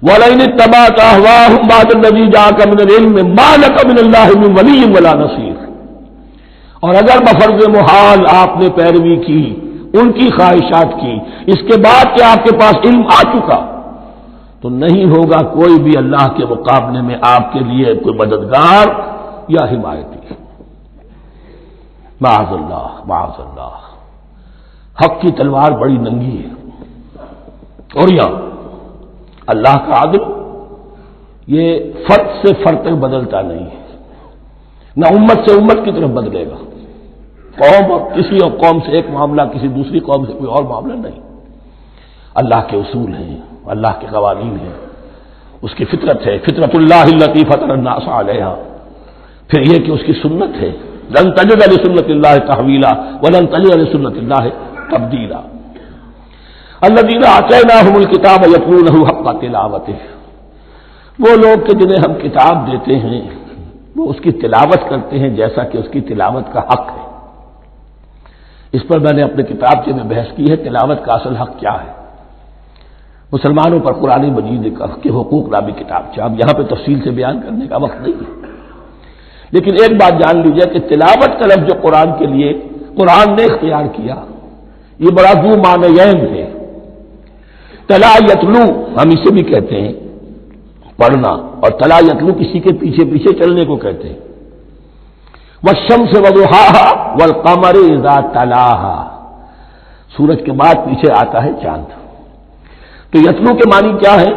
وَلَئِنِ اتَّبَعْتَ أَهْوَاءَهُمْ بَعْدَ الَّذِي جَاءَكَ مِنَ الْعِلْمِ مَا لَكَ مِنَ اللَّهِ مِنْ وَلِيٍّ وَلَا نَصِيرٍ، اور اگر بفرض محال آپ نے پیروی کی ان کی خواہشات کی، اس کے بعد کہ آپ کے پاس علم آ چکا، تو نہیں ہوگا کوئی بھی اللہ کے مقابلے میں آپ کے لیے کوئی مددگار یا حمایتی۔ معاذ اللہ معاذ اللہ، حق کی تلوار بڑی ننگی ہے، اور یہاں اللہ کا عدل یہ فرد سے فرد تک بدلتا نہیں ہے، نہ امت سے امت کی طرف بدلے گا۔ قوم اور کسی اور قوم سے ایک معاملہ، کسی دوسری قوم سے کوئی اور معاملہ نہیں۔ اللہ کے اصول ہیں، اللہ کے قوانین ہیں، اس کی فطرت ہے، فطرت اللہ التی فطر الناس علیہا، پھر یہ کہ اس کی سنت ہے، لن تجد لسنت اللہ تحویلا ولن تجد لسنت اللہ تبدیلا۔ الذین آتیناہم الکتاب یتلونہ حق تلاوتہ، وہ لوگ کہ جنہیں ہم کتاب دیتے ہیں وہ اس کی تلاوت کرتے ہیں جیسا کہ اس کی تلاوت کا حق ہے۔ اس پر میں نے اپنے کتابچے میں بحث کی ہے، تلاوت کا اصل حق کیا ہے۔ مسلمانوں پر قرآن مجید کے حقوق نامی کتابچہ، اب یہاں پہ تفصیل سے بیان کرنے کا وقت نہیں ہے، لیکن ایک بات جان لیجیے کہ تلاوت کا لفظ جو قرآن کے لیے قرآن نے اختیار کیا، یہ بڑا ذو معنیین ہے۔ تلا یتلو ہم اسے بھی کہتے ہیں پڑھنا، اور تلا یتلو کسی کے پیچھے پیچھے چلنے کو کہتے ہیں۔ والشمس وضحاها والقمر اذا تلاها، سورج کے بعد پیچھے آتا ہے چاند۔ تو یتلو کے معنی کیا ہے؟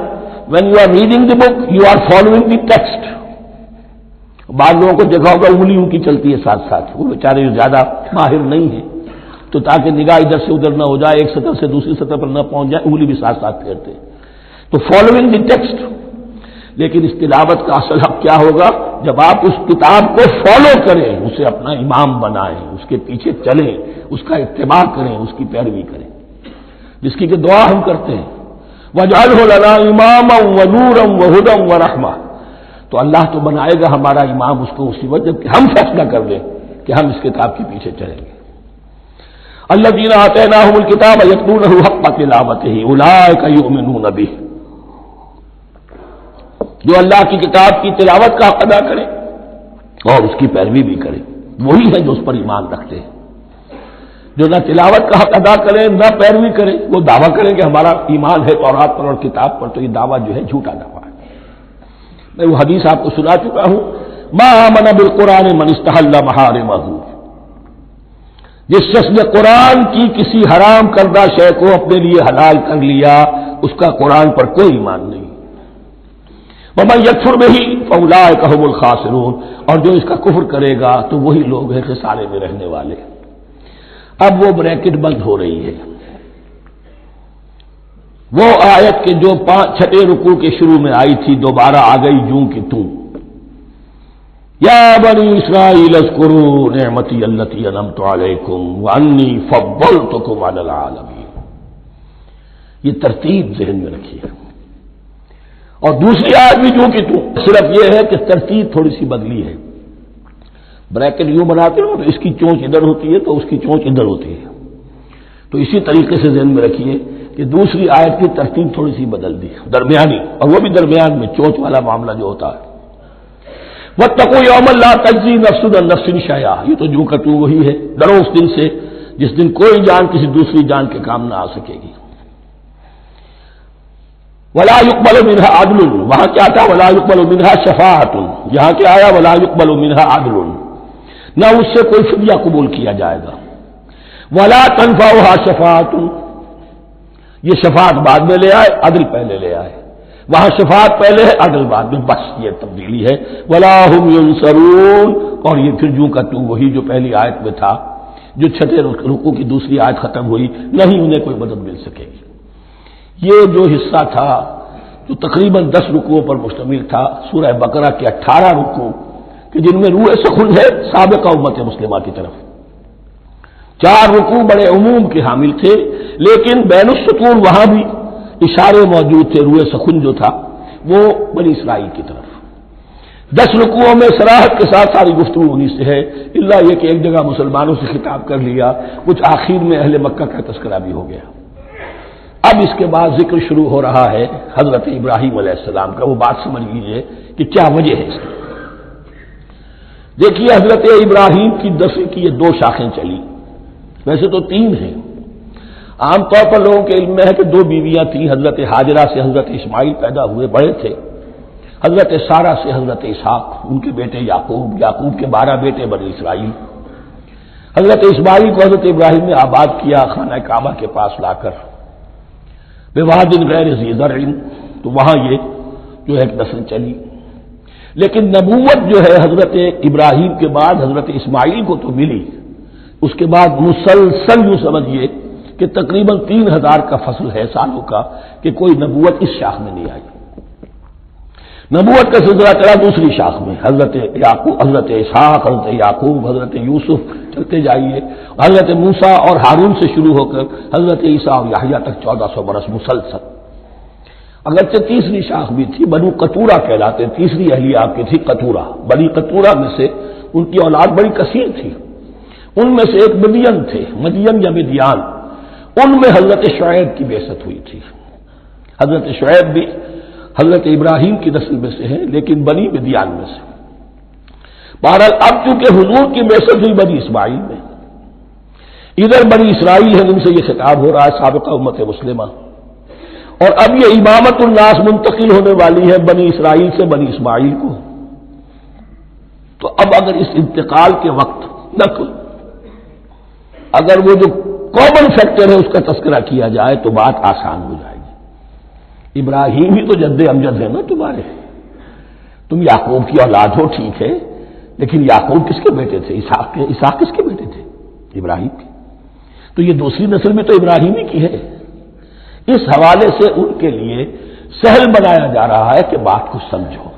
when you are reading the book you are following the text۔ بعض لوگوں کو دیکھا ہوگا انگلیوں کی چلتی ہے ساتھ ساتھ، وہ بیچارے جو زیادہ ماہر نہیں ہیں تو تاکہ نگاہ ادھر سے ادھر نہ ہو جائے، ایک سطح سے دوسری سطح پر نہ پہنچ جائے، انگلی بھی ساتھ ساتھ پھیرتے ہیں، تو فالوئنگ دی ٹیکسٹ۔ لیکن اس تلاوت کا اصل حق کیا ہوگا؟ جب آپ اس کتاب کو فالو کریں، اسے اپنا امام بنائیں، اس کے پیچھے چلیں، اس کا اتباع کریں، اس کی پیروی کریں، جس کی کہ دعا ہم کرتے ہیں وَاجْعَلْهُ لَنَا إِمَامًا وَنُورًا وَهُدًى وَرَحْمَةً، تو اللہ تو بنائے گا ہمارا امام اس کو اسی وقت جب کہ ہم فیصلہ کر لیں کہ ہم اس کتاب کے پیچھے چلیں گے۔ الذین آتیناہم الکتاب یتلونہ حق تلاوتہ اولئک یؤمنون بہ، جو اللہ کی کتاب کی تلاوت کا حق ادا کرے اور اس کی پیروی بھی کرے، وہی ہے جو اس پر ایمان رکھتے ہیں۔ جو نہ تلاوت کا حق ادا کرے نہ پیروی کرے، وہ دعویٰ کرے کہ ہمارا ایمان ہے تورات پر اور کتاب پر، تو یہ دعویٰ جو ہے جھوٹا دعویٰ ہے۔ میں وہ حدیث آپ کو سنا چکا ہوں، ما آمن بالقرآن من استحل محارمہ، جس شخص نے قرآن کی کسی حرام کردہ شے کو اپنے لیے حلال کر لیا، اس کا قرآن پر کوئی ایمان نہیں۔ ومن یکفر بہ فاولئک ھم الخاسرون، اور جو اس کا کفر کرے گا تو وہی لوگ ہیں خسارے میں رہنے والے۔ اب وہ بریکٹ بند ہو رہی ہے، وہ آیت کے جو چھٹے رکوع کے شروع میں آئی تھی دوبارہ آ گئی جوں کہ توں، یا بنی اسرائیل اذکروا نعمتی التی انعمت علیکم وانی فضلتکم علی العالمین۔ یہ ترتیب ذہن میں رکھیے۔ اور دوسری آیت بھی جو کہ تو، صرف یہ ہے کہ ترتیب تھوڑی سی بدلی ہے۔ بریکٹ یوں بناتے ہو تو اس کی چونچ ادھر ہوتی ہے تو اس کی چونچ ادھر ہوتی ہے، تو اسی طریقے سے ذہن میں رکھیے کہ دوسری آیت کی ترتیب تھوڑی سی بدل دی، درمیانی، اور وہ بھی درمیان میں چونچ والا معاملہ جو ہوتا ہے۔ واتقوا یوما لا تجزی نفس عن نفس شیئا، یہ تو جو کہ تو وہی ہے، ڈرو اس دن سے جس دن کوئی جان کسی دوسری جان کے کام نہ آ سکے گی۔ ولا يقبل منها عدل، وہاں کیا تھا ولا يقبل منها شفاعت، یہاں کیا آیا ولا يقبل منها عدل، نہ اس سے کوئی فدیہ قبول کیا جائے گا۔ ولا تنفعها شفاعت، یہ شفاعت بعد میں لے آئے، عدل پہلے لے آئے، وہاں شفاعت پہلے ہے عدل بعد میں، بس یہ تبدیلی ہے۔ ولا هم ينصرون، اور یہ پھر جو کا تو وہی جو پہلی آیت میں تھا، جو چھٹے رکوع کی دوسری آیت ختم ہوئی، نہیں انہیں کوئی مدد مل سکے گی۔ یہ جو حصہ تھا جو تقریباً 10 رکوعوں پر مشتمل تھا، سورہ بقرہ کے 18 رکوع کہ جن میں روح سخن ہے سابقہ امت مسلمہ کی طرف، 4 رکوع بڑے عموم کے حامل تھے، لیکن بین السطور وہاں بھی اشارے موجود تھے، روح سخن جو تھا وہ بنی اسرائیل کی طرف۔ 10 رکوعوں میں صراحت کے ساتھ ساری گفتگو انہی سے ہے، الا یہ کہ ایک جگہ مسلمانوں سے خطاب کر لیا، کچھ آخر میں اہل مکہ کا تذکرہ بھی ہو گیا۔ اب اس کے بعد ذکر شروع ہو رہا ہے حضرت ابراہیم علیہ السلام کا، وہ بات سمجھ لیجیے کہ کیا وجہ ہے اس کی۔ دیکھیے حضرت ابراہیم کی دفع کی یہ 2 شاخیں چلی، ویسے تو 3 ہیں۔ عام طور پر لوگوں کے علم میں ہے کہ 2 بیویاں تھیں، حضرت ہاجرہ سے حضرت اسماعیل پیدا ہوئے، بڑے تھے، حضرت سارہ سے حضرت اسحاق، ان کے بیٹے یعقوب، یعقوب کے 12 بیٹے بنی اسرائیل۔ حضرت اسماعیل کو حضرت ابراہیم نے آباد کیا خانہ کعبہ کے پاس لا کر، بواد غیر ذی زرع، تو وہاں یہ جو ہے نسل چلی۔ لیکن نبوت جو ہے حضرت ابراہیم کے بعد حضرت اسماعیل کو تو ملی، اس کے بعد مسلسل یوں سمجھیے کہ تقریباً 3000 کا فصل ہے سالوں کا کہ کوئی نبوت اس شاخ میں نہیں آئی۔ نبوت کا سلسلہ چلا دوسری شاخ میں، حضرت یعقوب، حضرت اسحاق، حضرت یعقوب، حضرت یوسف، چلتے جائیے، حضرت موسیٰ اور ہارون سے شروع ہو کر حضرت عیسیٰ اور یحییٰ تک 1400 برس مسلسل۔ اگرچہ تیسری شاخ بھی تھی، بنو قطورہ کہلاتے، تیسری اہلیہ آپ کی تھی قطورہ، بنی قطورہ میں سے ان کی اولاد بڑی کثیر تھی، ان میں سے ایک مدین تھے، مدین یا مدیان، ان میں حضرت شعیب کی بعثت ہوئی تھی۔ حضرت شعیب بھی حضرت ابراہیم کی نسل میں سے ہیں لیکن بنی مدیان میں سے۔ بہرحال اب چونکہ حضور کی بعثت ہوئی بنی اسماعیل میں، ادھر بنی اسرائیل ہے، ان سے یہ خطاب ہو رہا ہے سابقہ امت مسلمہ، اور اب یہ امامت الناس منتقل ہونے والی ہے بنی اسرائیل سے بنی اسماعیل کو۔ تو اب اگر اس انتقال کے وقت نقل، اگر وہ جو کامن فیکٹر ہے اس کا تذکرہ کیا جائے تو بات آسان ہو جائے گی۔ ابراہیم ہی تو جد امجد ہے نا تمہارے، تم یعقوب کی اولاد ہو ٹھیک ہے، لیکن یعقوب کس کے بیٹے تھے؟ اسحاق کس کے بیٹے تھے؟ ابراہیم کے۔ تو یہ دوسری نسل بھی تو ابراہیم ہی کی ہے۔ اس حوالے سے ان کے لیے سہل بنایا جا رہا ہے کہ بات کو سمجھو،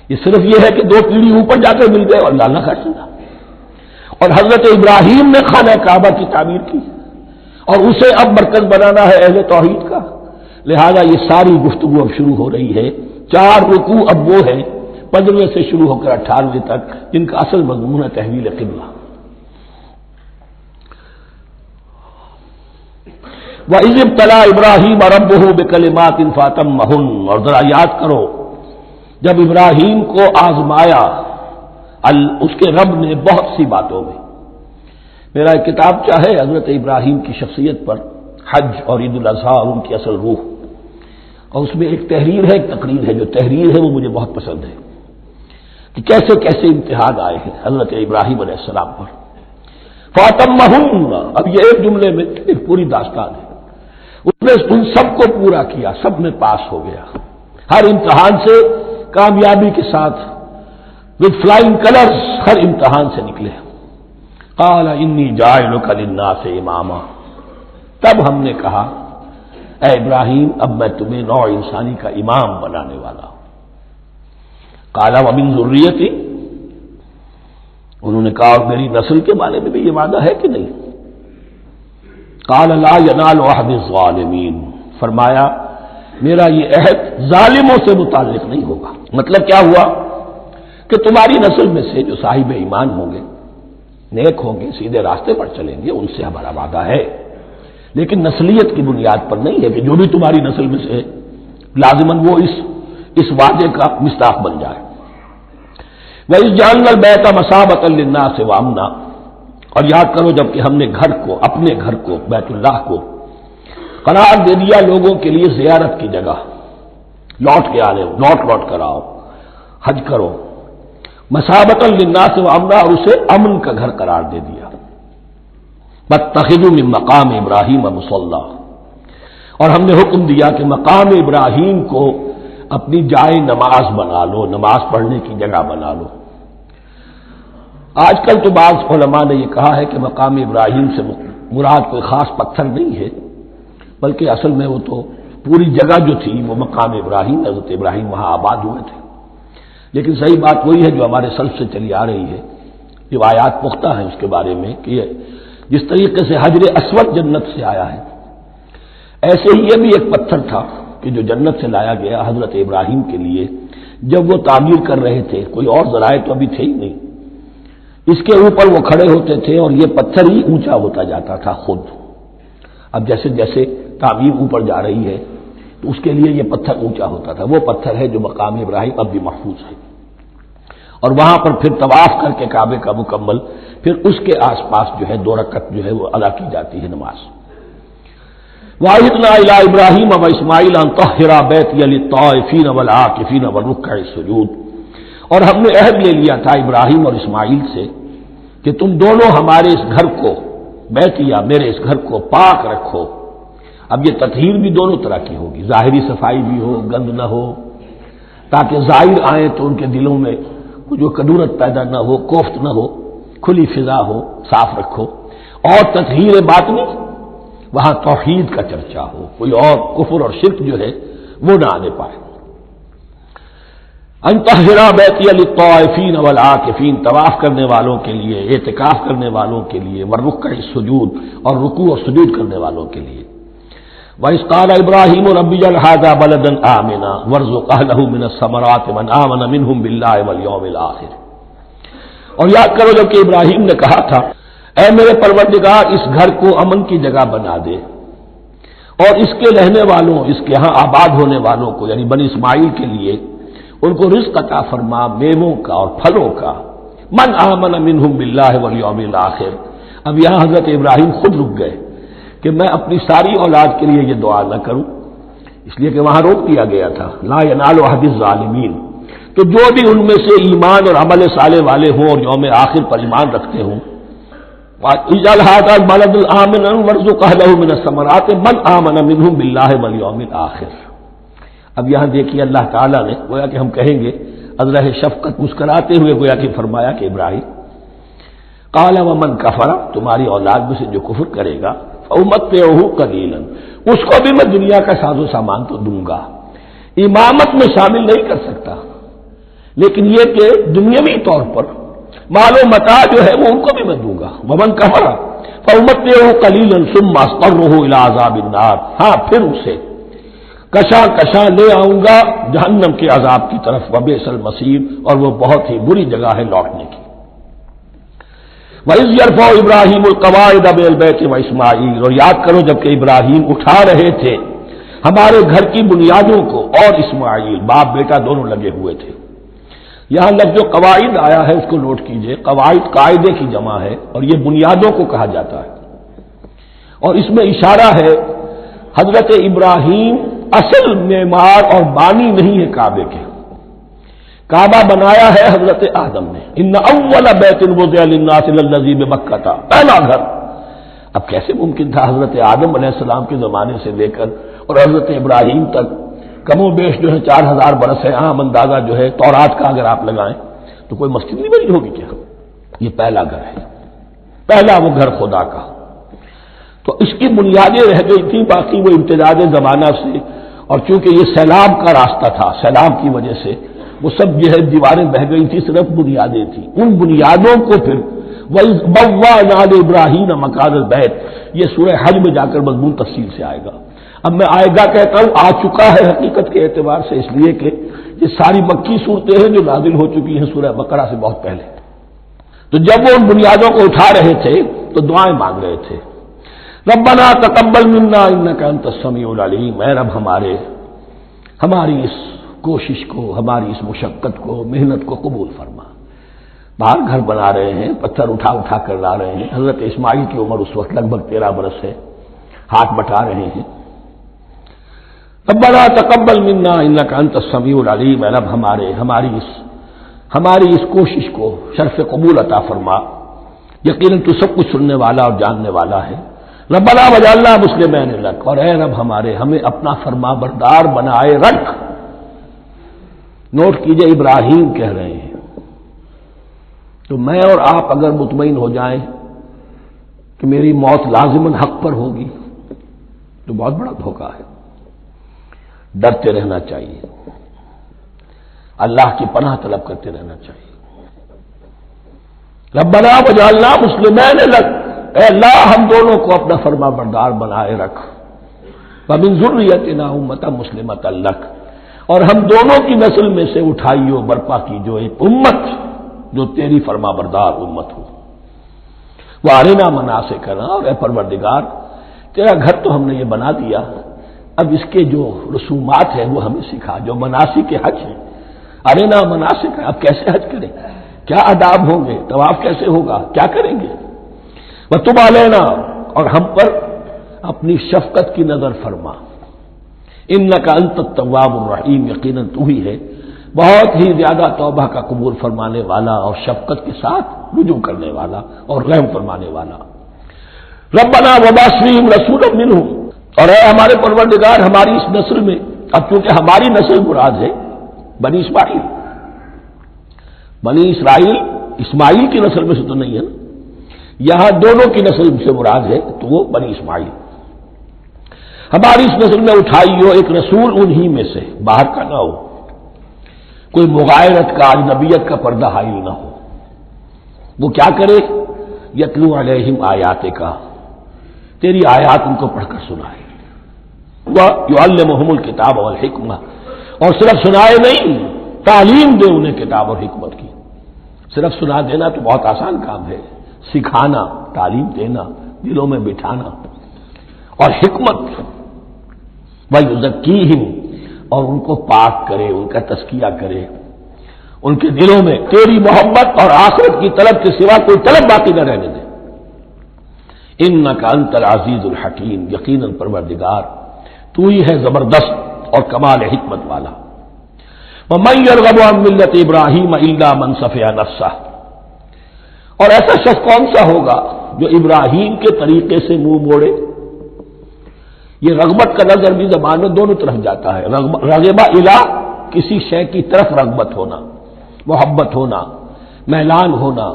یہ صرف یہ ہے کہ 2 پیڑھی اوپر جا کر مل گئے اور لانا کر چلا، اور حضرت ابراہیم نے خانہ کعبہ کی تعمیر کی اور اسے اب مرکز بنانا ہے اہل توحید کا، لہذا یہ ساری گفتگو اب شروع ہو رہی ہے۔ 4 رکوع اب وہ ہے 15 سے شروع ہو کر 18 تک، جن کا اصل مضمون ہے تحویل قبلہ۔ وَإِذِ ابْتَلَىٰ إِبْرَاهِيمَ رَبُّهُ بِكَلِمَاتٍ فَأَتَمَّهُنَّ، اور ذرا یاد کرو جب ابراہیم کو آزمایا اس کے رب نے بہت سی باتوں میں. میرا ایک کتاب چاہے حضرت ابراہیم کی شخصیت پر، حج اور عید الاضحیٰ اور ان کی اصل روح، اور اس میں ایک تحریر ہے، ایک تقریر ہے. جو تحریر ہے وہ مجھے بہت پسند ہے کہ کیسے کیسے امتحان آئے ہیں حضرت ابراہیم علیہ السلام پر. فاتمہن، اب یہ ایک جملے میں ایک پوری داستان ہے. اس نے ان سب کو پورا کیا، سب میں پاس ہو گیا، ہر امتحان سے کامیابی کے ساتھ وتھ فلائنگ کلرز ہر امتحان سے نکلے. قال انی جاعلک للناس اماما، تب ہم نے کہا اے ابراہیم اب میں تمہیں نوع انسانی کا امام بنانے والا ہوں. قال ومن ذریتی، انہوں نے کہا اور میری نسل کے بارے میں بھی یہ وعدہ ہے کہ نہیں؟ قال لا ینال عہد الظالمین، فرمایا میرا یہ عہد ظالموں سے متعلق نہیں ہوگا. مطلب کیا ہوا کہ تمہاری نسل میں سے جو صاحب ایمان ہوں گے، نیک ہوں گے، سیدھے راستے پر چلیں گے، ان سے ہمارا وعدہ ہے، لیکن نسلیت کی بنیاد پر نہیں ہے کہ جو بھی تمہاری نسل میں سے لازماً وہ اس وعدے کا مصداق بن جائے. وَإِذْ جَعَلْنَا الْبَيْتَ مَثَابَةً لِلنَّاسِ وَأَمْنًا، اور یاد کرو جب کہ ہم نے گھر کو، اپنے گھر کو، بیت اللہ کو قرار دے دیا لوگوں کے لیے زیارت کی جگہ، لوٹ کے آنے، لوٹ کر آؤ، حج کرو. مثابۃ للناس وامنا، اور اسے امن کا گھر قرار دے دیا. واتخذوا من مقام ابراہیم مصلی، اور ہم نے حکم دیا کہ مقام ابراہیم کو اپنی جائے نماز بنا لو، نماز پڑھنے کی جگہ بنا لو. آج کل تو بعض علماء نے یہ کہا ہے کہ مقام ابراہیم سے مراد کوئی خاص پتھر نہیں ہے، بلکہ اصل میں وہ تو پوری جگہ جو تھی وہ مقام ابراہیم، حضرت ابراہیم وہاں آباد ہوئے تھے. لیکن صحیح بات وہی ہے جو ہمارے سلف سے چلی آ رہی ہے، روایات پختہ ہیں اس کے بارے میں کہ جس طریقے سے حجر اسود جنت سے آیا ہے، ایسے ہی یہ بھی ایک پتھر تھا کہ جو جنت سے لایا گیا حضرت ابراہیم کے لیے جب وہ تعمیر کر رہے تھے. کوئی اور ذرائع تو ابھی تھے ہی نہیں، اس کے اوپر وہ کھڑے ہوتے تھے اور یہ پتھر ہی اونچا ہوتا جاتا تھا خود. اب جیسے جیسے تعمیر اوپر جا رہی ہے تو اس کے لیے یہ پتھر اونچا ہوتا تھا. وہ پتھر ہے جو مقام ابراہیم اب بھی محفوظ ہے، اور وہاں پر پھر طواف کر کے کعبے کا مکمل، پھر اس کے آس پاس جو ہے 2 رکعت جو ہے وہ ادا کی جاتی ہے نماز. وَعَهِدْنَا إِلَىٰ إِبْرَاهِيمَ وَإِسْمَاعِيلَ أَن طَهِّرَا بَيْتِيَ لِلطَّائِفِينَ وَالْعَاكِفِينَ وَالرُّكَّعِ السُّجُودِ، اور ہم نے عہد لے لیا تھا ابراہیم اور اسماعیل سے کہ تم دونوں ہمارے اس گھر کو، بیتیا میرے اس گھر کو پاک رکھو. اب یہ تطہیر بھی دونوں طرح کی ہوگی، ظاہری صفائی بھی ہو، گند نہ ہو، تاکہ ظاہر آئیں تو ان کے دلوں میں جو کدورت پیدا نہ ہو، کوفت نہ ہو، کھلی فضا ہو، صاف رکھو. اور تطہیر باطنی، وہاں توحید کا چرچا ہو، کوئی اور کفر اور شرک جو ہے وہ نہ آنے پائے. ان طہرا بیتی للطائفین والعاکفین، طواف کرنے والوں کے لیے، اعتکاف کرنے والوں کے لیے، والرکع السجود، اور رکوع اور سجود کرنے والوں کے لیے. وَإِذْ قَالَ إِبْرَاهِيمُ رَبِّ اجْعَلْ هَٰذَا بَلَدًا آمِنًا وَارْزُقْ أَهْلَهُ مِنَ الثَّمَرَاتِ مَنْ آمَنَ مِنْهُمْ بِاللَّهِ وَالْيَوْمِ الْآخِرِ. اور یاد کرو جب کہ ابراہیم نے کہا تھا اے میرے پروردگار اس گھر کو امن کی جگہ بنا دے، اور اس کے رہنے والوں، اس کے ہاں آباد ہونے والوں کو یعنی بنی اسماعیل کے لیے ان کو رزق عطا فرما، میووں کا اور پھلوں کا. من آمن منہم باللہ والیوم الآخر. اب یہاں حضرت ابراہیم خود رک گئے کہ میں اپنی ساری اولاد کے لیے یہ دعا نہ کروں، اس لیے کہ وہاں روک دیا گیا تھا لا ینال عہد الظالمین. تو جو بھی ان میں سے ایمان اور عمل صالح والے ہوں اور یوم آخر پر ایمان رکھتے ہوں، اجعل هذا البلد آمنا وارزق اهله من الثمرات من آمن منهم باللہ والیوم الآخر. اب یہاں دیکھیے اللہ تعالیٰ نے گویا کہ ہم کہیں گے ازرہ شفقت مسکراتے ہوئے گویا کہ فرمایا کہ ابراہیم قال ومن کفر، تمہاری اولاد میں سے جو کفر کرے گا فأمتعه قلیلا، اس کو بھی میں دنیا کا ساز و سامان تو دوں گا. امامت میں شامل نہیں کر سکتا، لیکن یہ کہ دنیاوی طور پر مال و متاع جو ہے وہ ان کو بھی میں دوں گا. ومن کفر فأمتعه قلیلا ثم اضطره الى عذاب النار، ہاں پھر اسے کشاں لے آؤں گا جہنم کے عذاب کی طرف. وبئس المصیر، اور وہ بہت ہی بری جگہ ہے لوٹنے کی. وَإِذْ يَرْفَعُ إِبْرَاهِيمُ الْقَوَاعِدَ مِنَ الْبَيْتِ وَإِسْمَاعِيلُ، اور یاد کرو جب کہ ابراہیم اٹھا رہے تھے ہمارے گھر کی بنیادوں کو، اور اسماعیل باپ بیٹا دونوں لگے ہوئے تھے. یہاں لفظ جو قواعد آیا ہے اس کو نوٹ کیجئے. قواعد قاعدے کی جمع ہے اور یہ بنیادوں کو کہا جاتا ہے، اور اس میں اشارہ ہے حضرت ابراہیم اصل معمار اور بانی نہیں ہے کعبے کے. کعبہ بنایا ہے حضرت آدم نے. ان اول بیت وضع للناس للذی بمکہ، پہلا گھر. اب کیسے ممکن تھا حضرت آدم علیہ السلام کے زمانے سے لے کر اور حضرت ابراہیم تک کم و بیش جو ہے 4000 برس ہے. عام اندازہ جو ہے تورات کا اگر آپ لگائیں تو کوئی مسجد نہیں بنی ہوگی کیا؟ یہ پہلا گھر ہے، پہلا وہ گھر خدا کا. تو اس کی بنیادیں رہ گئی تھیں، باقی وہ امتداد زمانہ سے، اور چونکہ یہ سیلاب کا راستہ تھا، سیلاب کی وجہ سے وہ سب جو ہے دیواریں بہہ گئی تھی، صرف بنیادیں تھیں. ان بنیادوں کو پھر وَإِذْ بَوَّأْنَا لِإِبْرَاهِيمَ مَكَانَ الْبَيْتِ، یہ سورہ حج میں جا کر مضمون تفصیل سے آئے گا. اب میں آئے گا کہتا ہوں، آ چکا ہے حقیقت کے اعتبار سے، اس لیے کہ یہ ساری مکی صورتیں ہیں جو نازل ہو چکی ہیں سورہ بقرہ سے بہت پہلے. تو جب وہ ان بنیادوں کو اٹھا رہے تھے تو دعائیں مانگ رہے تھے. ربنا تقبل منا انک انت السمیع العلیم، اے رب ہماری اس کوشش کو، ہماری اس مشقت کو، محنت کو قبول فرما. باہر گھر بنا رہے ہیں، پتھر اٹھا اٹھا کر لا رہے ہیں. حضرت اسماعیل کی عمر اس وقت لگ بھگ 13 برس ہے، ہاتھ بٹا رہے ہیں. ربنا تقبل منا انک انت السمیع العلیم، اے رب ہماری اس کوشش کو شرف قبول عطا فرما، یقیناً تو سب کچھ سننے والا اور جاننے والا ہے. ربنا وجعلنا مسلمین لک، اور اے رب ہمیں اپنا فرما بردار بنائے رکھ. نوٹ کیجئے ابراہیم کہہ رہے ہیں. تو میں اور آپ اگر مطمئن ہو جائیں کہ میری موت لازماً حق پر ہوگی تو بہت بڑا دھوکہ ہے. ڈرتے رہنا چاہیے، اللہ کی پناہ طلب کرتے رہنا چاہیے. ربنا وجعلنا مسلمین لک، اے اللہ ہم دونوں کو اپنا فرما بردار بنائے رکھ. ومن ذریتنا امۃ مسلمۃ لک، اور ہم دونوں کی نسل میں سے اٹھائیو برپا کی جو ایک امت جو تیری فرما بردار امت ہو. وارنا مناسکنا، اور اے پروردگار تیرا گھر تو ہم نے یہ بنا دیا، اب اس کے جو رسومات ہیں وہ ہمیں سکھا، جو مناسک کے حج ہیں. ارنا مناسک، اب کیسے حج کریں، کیا آداب ہوں گے، طواف کیسے ہوگا، کیا کریں گے. وتب علینا، اور ہم پر اپنی شفقت کی نظر فرما. انک انت التواب الرحیم، یقیناً تو ہی ہے بہت ہی زیادہ توبہ کا قبول فرمانے والا اور شفقت کے ساتھ رجوع کرنے والا اور رحم فرمانے والا. ربنا وبعث فیہم رسولا منہم، اور اے ہمارے پروردگار ہماری اس نسل میں، اب چونکہ ہماری نسل مراد ہے بنی اسرائیل اسماعیل کی نسل میں سے تو نہیں ہے نا، یہاں دونوں کی نسل سے مراد ہے تو وہ بنی اسماعیل. ہماری اس نسل میں اٹھائی ہو ایک رسول انہی میں سے، باہر کا نہ ہو، کوئی مغایرت کا اجنبیت کا پردہ حائل نہ ہو. وہ کیا کرے، یتلو علیہم آیاتک، تیری آیات ان کو پڑھ کر سنائے. وَيُعَلِّمُهُمُ الْكِتَابَ وَالْحِکْمَةَ، اور صرف سنائے نہیں، تعلیم دے انہیں کتاب اور حکمت کی. صرف سنا دینا تو بہت آسان کام ہے، سکھانا، تعلیم دینا، دلوں میں بٹھانا. اور حکمت، وَيُزَكِّيهِمْ، اور ان کو پاک کرے، ان کا تزکیہ کرے، ان کے دلوں میں تیری محبت اور آخرت کی طلب کے سوا کوئی طلب باقی نہ رہنے دے. انک انت العزیز الحکیم، یقیناً پروردگار تو ہی ہے زبردست اور کمال حکمت والا. وَمَن يَرْغَبُ عَن مِّلَّةِ إِبْرَاهِيمَ إِلَّا مَن سَفِهَ نَفْسَهُ، اور ایسا شخص کون سا ہوگا جو ابراہیم کے طریقے سے منہ موڑے. یہ رغبت کا لفظ عربی زبان میں دونوں طرف جاتا ہے. رغبہ الی، کسی شے کی طرف رغبت ہونا، محبت ہونا، میلان ہونا،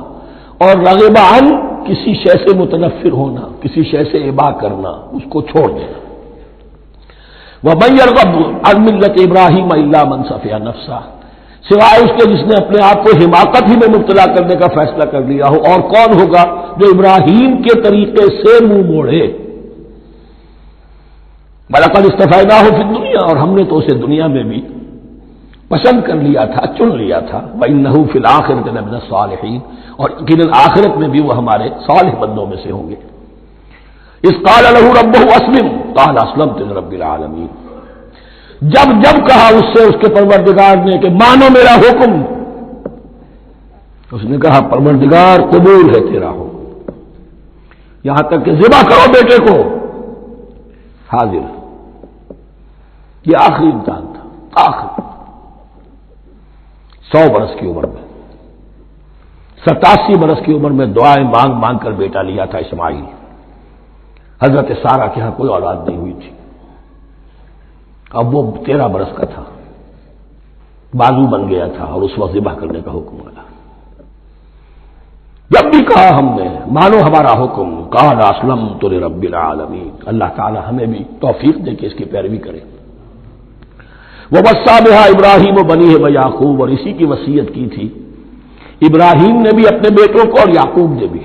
اور رغبہ عن، کسی شے سے متنفر ہونا، کسی شے سے ابا کرنا، اس کو چھوڑ دینا. وَمَن يَرْغَبُ عَن مِّلَّةِ إِبْرَاهِيمَ إِلَّا مَن سَفِهَ نَفْسَهُ، سوائے اس کے جس نے اپنے آپ کو حماقت ہی میں مبتلا کرنے کا فیصلہ کر لیا ہو. اور کون ہوگا جو ابراہیم کے طریقے سے منہ موڑے. وَلَقَدِ اصْطَفَيْنَاهُ فِي الدُّنْيَا، اور ہم نے تو اسے دنیا میں بھی پسند کر لیا تھا، چن لیا تھا. وَإِنَّهُ فِي الْآخِرَةِ لَمِنَ الصَّالِحِينَ، اور یقیناً آخرت میں بھی وہ ہمارے صالح بندوں میں سے ہوں گے. اذ قال له ربه اسلم قال اسلمت لرب العالمین، جب جب کہا اس سے اس کے پروردگار نے کہ مانو میرا حکم، اس نے کہا پروردگار قبول ہے تیرا حکم، یہاں تک کہ ذبح کرو بیٹے کو، حاضر۔ یہ آخری امتحان تھا، آخری 100 برس کی عمر میں، 87 برس کی عمر میں دعائیں مانگ مانگ کر بیٹا لیا تھا اسماعیل۔ حضرت سارہ کے ہاں کوئی اولاد نہیں ہوئی تھی، اب وہ 13 برس کا تھا، بازو بن گیا تھا، اور اس وقت ذبح کرنے کا حکم آیا۔ جب بھی کہا ہم نے مانو ہمارا حکم، قال اسلمت لرب العالمین، اللہ تعالی ہمیں بھی توفیق دے کہ اس کی پیروی کریں۔ ووصى بها ابراہیم وبنیہ ویعقوب، اور اسی کی وصیت کی تھی ابراہیم نے بھی اپنے بیٹوں کو اور یعقوب نے بھی۔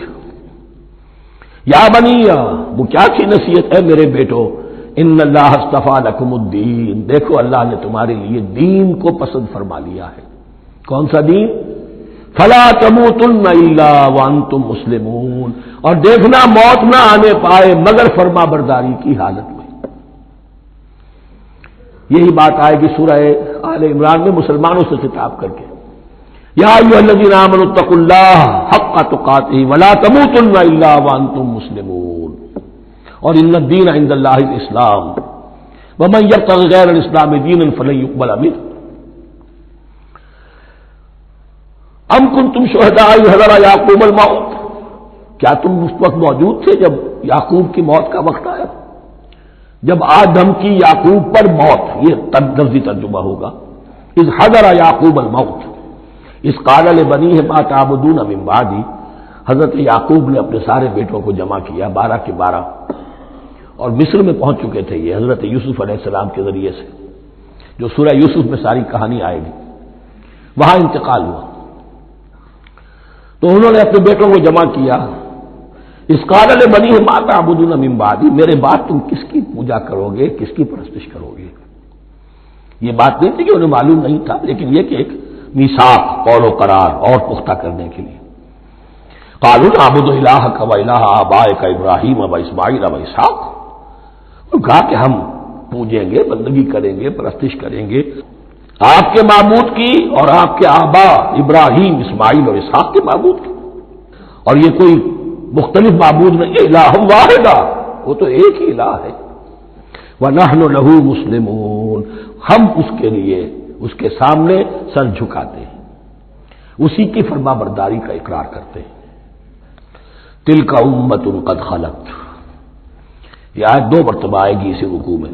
یا بنیہ، وہ کیا کی نصیحت ہے میرے بیٹو، ان اللہ اصطفیٰ لکم الدین، دیکھو اللہ نے تمہارے لیے دین کو پسند فرما لیا ہے۔ کون سا دین؟ فلا تموتن الا وانتم مسلمون، اور دیکھنا موت نہ آنے پائے مگر فرما برداری کی حالت میں۔ یہی بات آئے گی سورہ آل عمران میں مسلمانوں سے خطاب کر کے، یا ایھا الذین آمنوا اتقوا اللہ حق تقاتہ ولا تموتن الا وانتم مسلمون، اور ان الدین عند اللہ الاسلام ومن یبتغ غیر الاسلام دینا فلن یقبل منہ۔ ام کنتم شہداء اذ حضر یعقوب الموت، کیا تم اس وقت موجود تھے جب یعقوب کی موت کا وقت آیا؟ جب آدم کی یعقوب پر موت، یہ لفظی ترجمہ ہوگا، اذ حضر یعقوب الموت اذ قال لبنیہ ما تعبدون من بعدی، حضرت یعقوب نے اپنے سارے بیٹوں کو جمع کیا، 12 کے 12، اور مصر میں پہنچ چکے تھے یہ حضرت یوسف علیہ السلام کے ذریعے سے، جو سورہ یوسف میں ساری کہانی آئے گی، وہاں انتقال ہوا۔ تو انہوں نے اپنے بیٹوں کو جمع کیا، اس قال لبنیہ ما تعبدون من بعدی، میرے بعد تم کس کی پوجا کرو گے، کس کی پرستش کرو گے؟ یہ بات نہیں تھی کہ انہیں معلوم نہیں تھا، لیکن یہ کہ ایک میثاق، قول و قرار اور پختہ کرنے کے لیے۔ قالوا نعبد الہک و الہ آبائک ابراہیم و اسماعیل و اسحاق، کہا کہ ہم پوجیں گے، بندگی کریں گے، پرستش کریں گے آپ کے معبود کی اور آپ کے آبا ابراہیم، اسماعیل اور اسحاق کے معبود کی، اور یہ کوئی مختلف معبود نہیں ہے، الہ واحد، وہ تو ایک ہی الہ ہے۔ وَنَحْنُ لَهُ مُسْلِمُونَ، ہم اس کے لیے اس کے سامنے سر جھکاتے ہیں، اسی کی فرما برداری کا اقرار کرتے ہیں۔ تِلْكَ أُمَّةٌ قَدْ خَلَتْ، یہ آیت 2 مرتبہ آئے گی اسی رکوع میں۔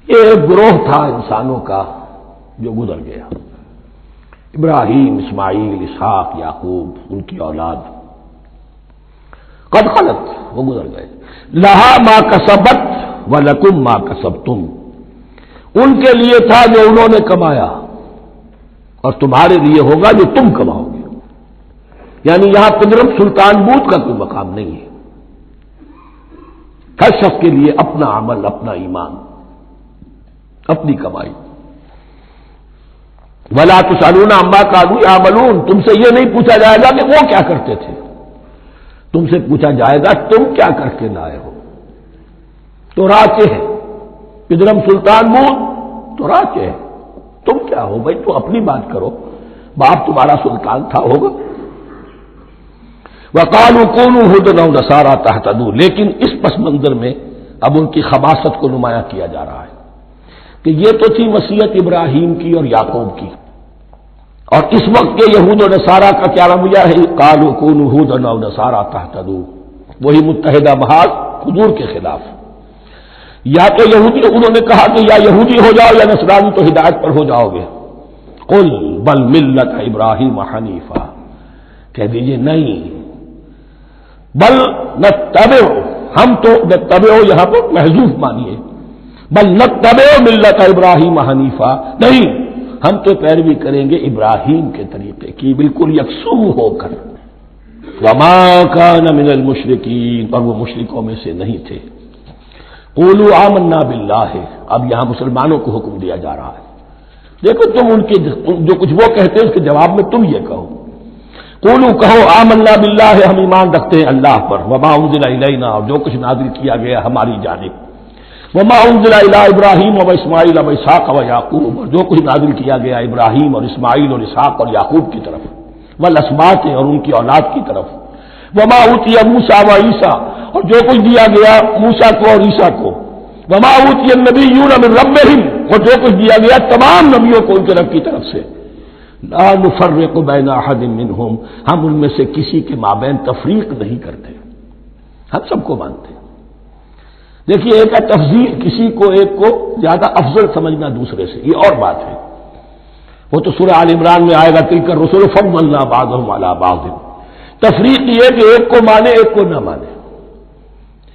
یہ ایک گروہ تھا انسانوں کا جو گزر گیا، ابراہیم، اسماعیل، اسحاق، یعقوب، ان کی اولاد، قد خلت، وہ گزر گئے۔ لہا ما کسبت ولکم ما کسبتم، ان کے لیے تھا جو انہوں نے کمایا، اور تمہارے لیے ہوگا جو تم کماؤ گے۔ یعنی یہاں پدرم سلطان بود کا کوئی مقام نہیں ہے، ہر شخص کے لیے اپنا عمل، اپنا ایمان، اپنی کمائی۔ ولا تسألون عما كانوا يعملون، تم سے یہ نہیں پوچھا جائے گا کہ وہ کیا کرتے تھے، تم سے پوچھا جائے گا تم کیا کر کے لائے ہو۔ تو راچے ہے پدرم سلطان بود، تو راچے ہے، تم کیا ہو بھائی، تو اپنی بات کرو، باپ تمہارا سلطان تھا ہوگا۔ وقالوا كونوا هودا أو نصارى تهتدوا، لیکن اس پس منظر میں اب ان کی خباثت کو نمایاں کیا جا رہا ہے کہ یہ تو تھی وصیت ابراہیم کی اور یعقوب کی، اور اس وقت کے یہود و نصارہ کا کیا رویہ ہے؟ قالوا كونوا هودا أو نصارى تهتدوا، وہی متحدہ محاذ حضور کے خلاف، یا تو یہودی، انہوں نے کہا کہ یا یہودی ہو جاؤ یا نصرانی تو ہدایت پر ہو جاؤ گے۔ قل بل ملت ابراہیم حنیفہ، کہہ دیجئے نہیں، بل نتبع، ہم تو نتبع یہاں پر محذوف مانیے، بل نتبع ملت ابراہیم حنیفہ، نہیں، ہم تو پیروی کریں گے ابراہیم کے طریقے کی، بالکل یکسو ہو کر۔ وما کان من المشرکین، اور وہ مشرکوں میں سے نہیں تھے۔ قولوا آمنا باللہ، اب یہاں مسلمانوں کو حکم دیا جا رہا ہے، دیکھو تم ان کے جو کچھ وہ کہتے ہیں اس کے جواب میں تم یہ کہو، قولوا کہو آمنا باللہ، ہم ایمان رکھتے ہیں اللہ پر، وما انزل الینا، اور جو کچھ نازل کیا گیا ہماری جانب، وما انزل الی ابراہیم و اسماعیل و اسحاق و یعقوب، اور جو کچھ نازل کیا گیا ابراہیم اور اسماعیل اور اسحاق اور یعقوب کی طرف، والاسباط اور ان کی اولاد کی طرف، وما اوتی موسیٰ و عیسیٰ، اور جو کچھ دیا گیا موسیٰ کو اور عیسیٰ کو، وما اوتی النبیون من ربہم، اور جو کچھ دیا گیا تمام نبیوں کو ان کے رب کی طرف سے، لا نفرق بین احد منہم، ہم ان میں سے کسی کے مابین تفریق نہیں کرتے، ہم سب کو مانتے ہیں۔ دیکھیے ایک ہے تفضیل، کسی کو ایک کو زیادہ افضل سمجھنا دوسرے سے، یہ اور بات ہے، وہ تو سورہ آل عمران میں آئے گا تلک الرسل فضلنا بعضهم علی بعض۔ تفریق یہ کہ ایک کو مانے ایک کو نہ مانے،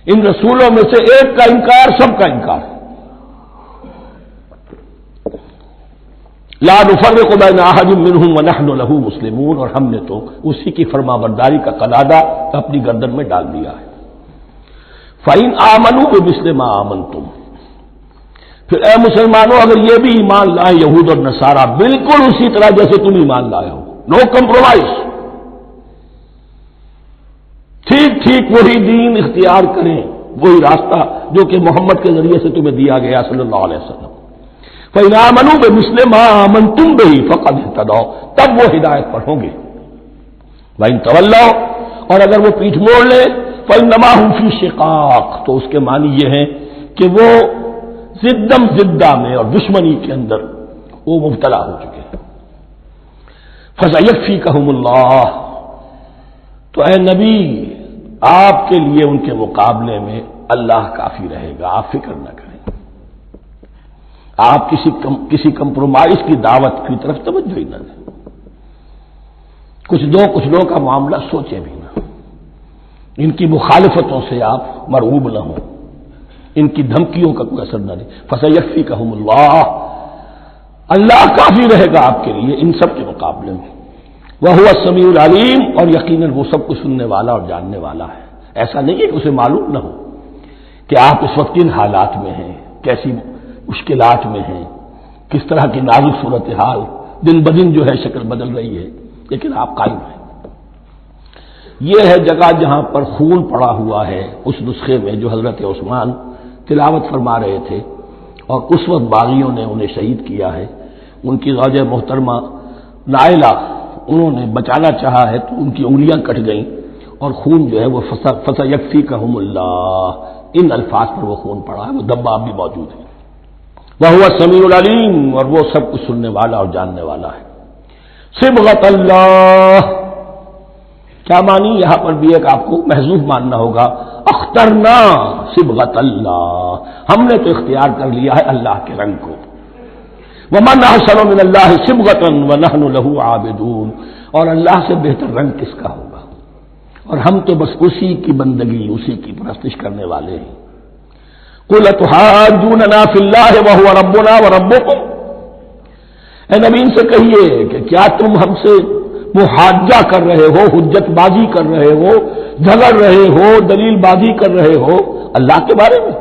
ان رسولوں میں سے ایک کا انکار سب کا انکار، لا نفرق بین احد منہم ونحن له مسلمون، اور ہم نے تو اسی کی فرما برداری کا قلادہ اپنی گردن میں ڈال دیا ہے۔ فَإِنْ آمَنُوا بِمِثْلِ مَا آمَنْتُمْ، پھر اے مسلمانوں اگر یہ بھی ایمان لائیں یہود اور نصارہ بالکل اسی طرح جیسے تم ایمان لائے ہو، نو کمپرومائز، ٹھیک ٹھیک وہی دین اختیار کریں، وہی راستہ جو کہ محمد کے ذریعے سے تمہیں دیا گیا صلی اللہ علیہ وسلم، فَإِنْ آمَنُوا بِمِثْلِ مَا آمَنْتُمْ بِهِ فَقَدِ اهْتَدَوْا، تب وہ ہدایت پر ہوں گے۔ وَإِنْ تَوَلَّوْا، اور اگر وہ پیٹھ موڑ لے، فَإِنَّمَا هُمْ فِي شِقَاقٍ، تو اس کے معنی یہ ہے کہ وہ زدم زدہ میں اور دشمنی کے اندر وہ مبتلا ہو چکے ہیں۔ فَسَيَكْفِيكَهُمُ اللَّهُ، تو اے نبی آپ کے لیے ان کے مقابلے میں اللہ کافی رہے گا، آپ فکر نہ کریں، آپ کسی کمپرومائز کی دعوت کی طرف توجہ ہی نہ دیں، کچھ دو کا معاملہ سوچیں بھی نہ، ان کی مخالفتوں سے آپ مرعوب نہ ہوں، ان کی دھمکیوں کا کوئی اثر نہ دے۔ فَسَيَكْفِيكَهُمُ اللَّهُ، اللہ کافی رہے گا آپ کے لیے ان سب کے مقابلے میں۔ وَهُوَ السَّمِيعُ الْعَلِيمُ، اور یقیناً وہ سب کچھ سننے والا اور جاننے والا ہے۔ ایسا نہیں ہے کہ اسے معلوم نہ ہو کہ آپ اس وقت کن حالات میں ہیں، کیسی مشکلات میں ہیں، کس طرح کی نازک صورتحال دن بدن جو ہے شکل بدل رہی ہے، لیکن آپ قائم ہیں۔ یہ ہے جگہ جہاں پر خون پڑا ہوا ہے، اس نسخے میں جو حضرت عثمان تلاوت فرما رہے تھے، اور اس وقت باغیوں نے انہیں شہید کیا ہے، ان کی زوجہ محترمہ نائلہ انہوں نے بچانا چاہا ہے تو ان کی انگلیاں کٹ گئیں، اور خون جو ہے وہ فَسَيَكْفِيكَهُمُ اللَّهُ، ان الفاظ پر وہ خون پڑا ہے، وہ دبا بھی موجود ہے۔ وَهُوَ السَّمِيعُ الْعَلِيمُ، اور وہ سب کچھ سننے والا اور جاننے والا ہے۔ صبغۃ اللہ، کیا معنی یہاں پر بھی ایک آپ کو محذوف ماننا ہوگا، اخترنا صبغۃ اللہ، ہم نے تو اختیار کر لیا ہے اللہ کے رنگ کو۔ وَمَنْ أَحْسَنُ مِنَ اللَّهِ صِبْغَةً وَنَحْنُ لَهُ عَابِدُونَ، اور اللہ سے بہتر رنگ کس کا ہوگا، اور ہم تو بس اسی کی بندگی، اسی کی پرستش کرنے والے ہیں۔ قُلْ أَتُحَاجُّونَنَا فِي اللَّهِ وَهُوَ رَبُّنَا وَرَبُّكُمْ، اے نبی ان سے کہیے کہ کیا تم ہم سے محاجہ کر رہے ہو، حجت بازی کر رہے ہو، جھگڑ رہے ہو، دلیل بازی کر رہے ہو اللہ کے بارے میں؟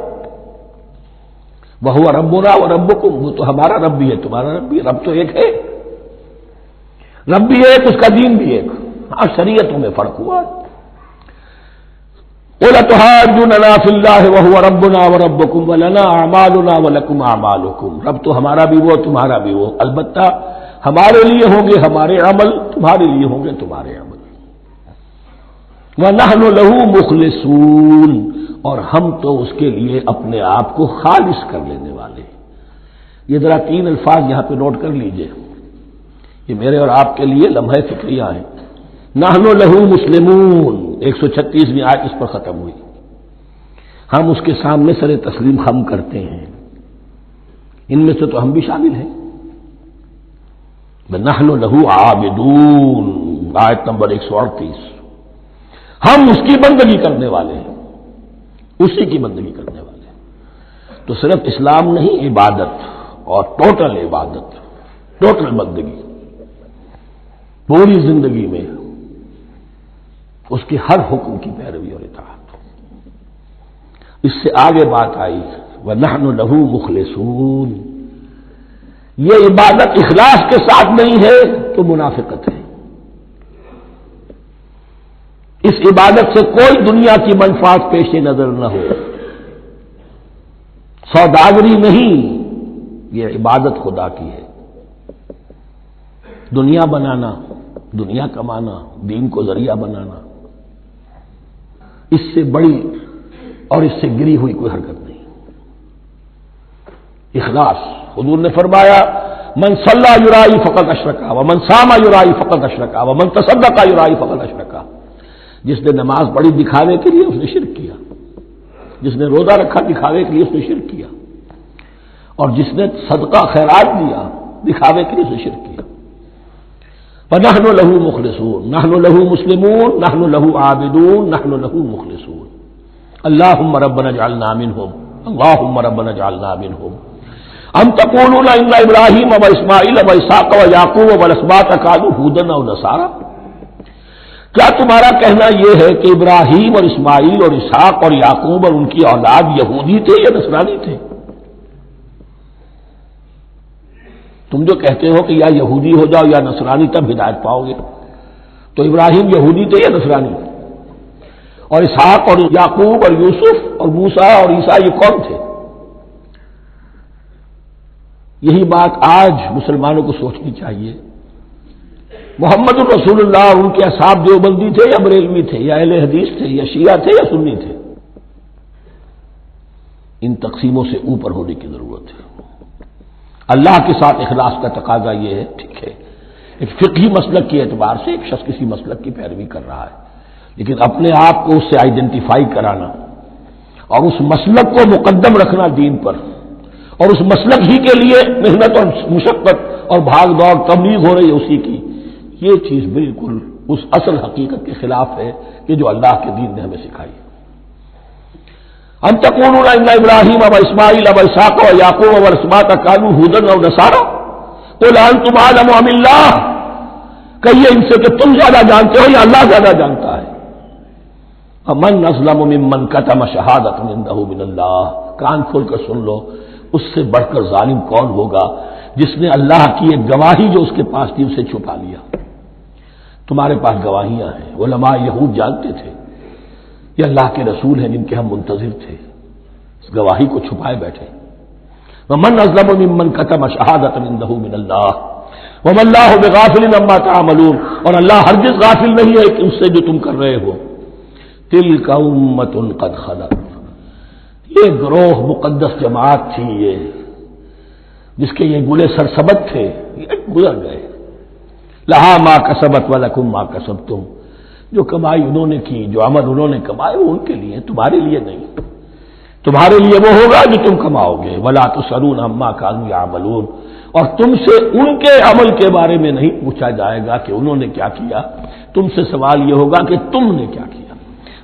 وَهُوَ رَبُّنَا وَرَبُّكُمْ، وہ تو ہمارا رب بھی ہے تمہارا رب بھی ہے، رب تو ایک ہے، رب بھی ایک، اس کا دین بھی ایک، ہاں شریعتوں میں فرق ہوا ہے۔ قُلْ أَتُحَاجُّونَنَا فِي اللَّهِ وَهُوَ رَبُّنَا وَرَبُّكُمْ وَلَنَا أَعْمَالُنَا وَلَكُمْ أَعْمَالُكُمْ، رب تو ہمارا بھی وہ تمہارا بھی وہ، البتہ ہمارے لیے ہوں گے ہمارے عمل، تمہارے لیے ہوں گے تمہارے عمل۔ وَنَحْنُ لَهُ مُخْلِصُونَ، اور ہم تو اس کے لیے اپنے آپ کو خالص کر لینے والے۔ یہ ذرا 3 الفاظ یہاں پہ نوٹ کر لیجئے، یہ میرے اور آپ کے لیے لمحہ فکریہ ہیں۔ نحن لہو مسلمون، 136ویں آیت اس پر ختم ہوئی، ہم اس کے سامنے سر تسلیم خم کرتے ہیں، ان میں سے تو ہم بھی شامل ہیں۔ نحن لہو عابدون، آیت نمبر 138، ہم اس کی بندگی کرنے والے ہیں، اسی کی بندگی کرنے والے ہیں۔ تو صرف اسلام نہیں، عبادت اور ٹوٹل عبادت، ٹوٹل بندگی، پوری زندگی میں اس کے ہر حکم کی پیروی اور اطاعت۔ اس سے آگے بات آئی وَنَحْنُ لَهُ مُخْلِصُونَ، یہ عبادت اخلاص کے ساتھ نہیں ہے تو منافقت ہے۔ اس عبادت سے کوئی دنیا کی منفعت پیش نظر نہ ہو، سوداگری نہیں، یہ عبادت خدا کی ہے۔ دنیا بنانا، دنیا کمانا، دین کو ذریعہ بنانا، اس سے بڑی اور اس سے گری ہوئی کوئی حرکت نہیں۔ اخلاص، حضور نے فرمایا من صلی یرائی فقط اشرکا ومن صام یرائی فقط اشرکا ومن تصدق یرائی فقط اشرکا۔ جس نے نماز پڑھی دکھاوے کے لیے اس نے شرک کیا، جس نے روزہ رکھا دکھاوے کے لیے اس نے شرک کیا، اور جس نے صدقہ خیرات دیا دکھاوے کے لیے اس نے شرک کیا۔ فنحن له مخلصون، نحن له مسلمون، نحن له عابدون، نحن له مخلصون۔ اللهم ربنا اجعلنا منهم، اللهم ربنا اجعلنا منهم۔ ام تقولون ان ابراہیم واسماعیل واسحاق ویعقوب والاسباط كانوا هودا او نصارى، کیا تمہارا کہنا یہ ہے کہ ابراہیم اور اسماعیل اور اسحاق اور یعقوب اور ان کی اولاد یہودی تھے یا نصرانی تھے؟ تم جو کہتے ہو کہ یا یہودی ہو جاؤ یا نصرانی تب ہدایت پاؤ گے، تو ابراہیم یہودی تھے یا نصرانی؟ اور اسحاق اور یعقوب اور یوسف اور موسیٰ اور عیسیٰ یہ کون تھے؟ یہی بات آج مسلمانوں کو سوچنی چاہیے۔ محمد الرسول اللہ اور ان کے اصحاب دیوبندی تھے یا بریلوی تھے یا اہل حدیث تھے یا شیعہ تھے یا سنی تھے؟ ان تقسیموں سے اوپر ہونے کی ضرورت ہے۔ اللہ کے ساتھ اخلاص کا تقاضا یہ ہے، ٹھیک ہے ایک فقہی مسلک کے اعتبار سے ایک شخص کسی مسلک کی پیروی کر رہا ہے، لیکن اپنے آپ کو اس سے آئیڈینٹیفائی کرانا اور اس مسلک کو مقدم رکھنا دین پر، اور اس مسلک ہی کے لیے محنت اور مشقت اور بھاگ دوڑ تبلیغ ہو رہی ہے اسی کی، یہ چیز بالکل اس اصل حقیقت کے خلاف ہے کہ جو اللہ کے دین نے ہمیں سکھائی ہے۔ ام تقولون ان ابراہیم واسماعیل واسحاق ویعقوب والاسباط كانوا هودا او نصارى قل انتم اعلم ام اللہ، کہیے ان سے کہ تم زیادہ جانتے ہو یا اللہ زیادہ جانتا ہے۔ من اظلم ممن كتم شهادة عنده من اللہ، کان کھول کر سن لو، اس سے بڑھ کر ظالم کون ہوگا جس نے اللہ کی ایک گواہی جو اس کے پاس تھی اسے چھپا لیا۔ تمہارے پاس گواہیاں ہیں، علماء یہود جانتے تھے یہ اللہ کے رسول ہیں جن کے ہم منتظر تھے، اس گواہی کو چھپائے بیٹھے۔ ومن اظلم ممن كتم شهادة عنده من اللہ وما اللہ بغافل عما تعملون، اور اللہ ہرگز غافل نہیں ہے کہ اس سے جو تم کر رہے ہو۔ تلک امۃ قد خلت، یہ گروہ مقدس جماعت تھی یہ جس کے یہ گلے سرسبد تھے، یہ گزر گئے۔ لہا ما کسبت ولکم ما کسبتم، جو کمائی انہوں نے کی، جو عمل انہوں نے کمائے وہ ان کے لیے، تمہارے لیے نہیں۔ تمہارے لیے وہ ہوگا جو تم کماؤ گے۔ ولا تسألون عما كانوا يعملون، اور تم سے ان کے عمل کے بارے میں نہیں پوچھا جائے گا کہ انہوں نے کیا کیا، تم سے سوال یہ ہوگا کہ تم نے کیا کیا۔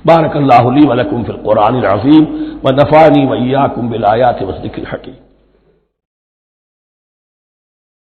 بارک اللہ لی ولکم فی القرآن العظیم ونفعنی وإیاکم بالآیات والذکر الحکیم۔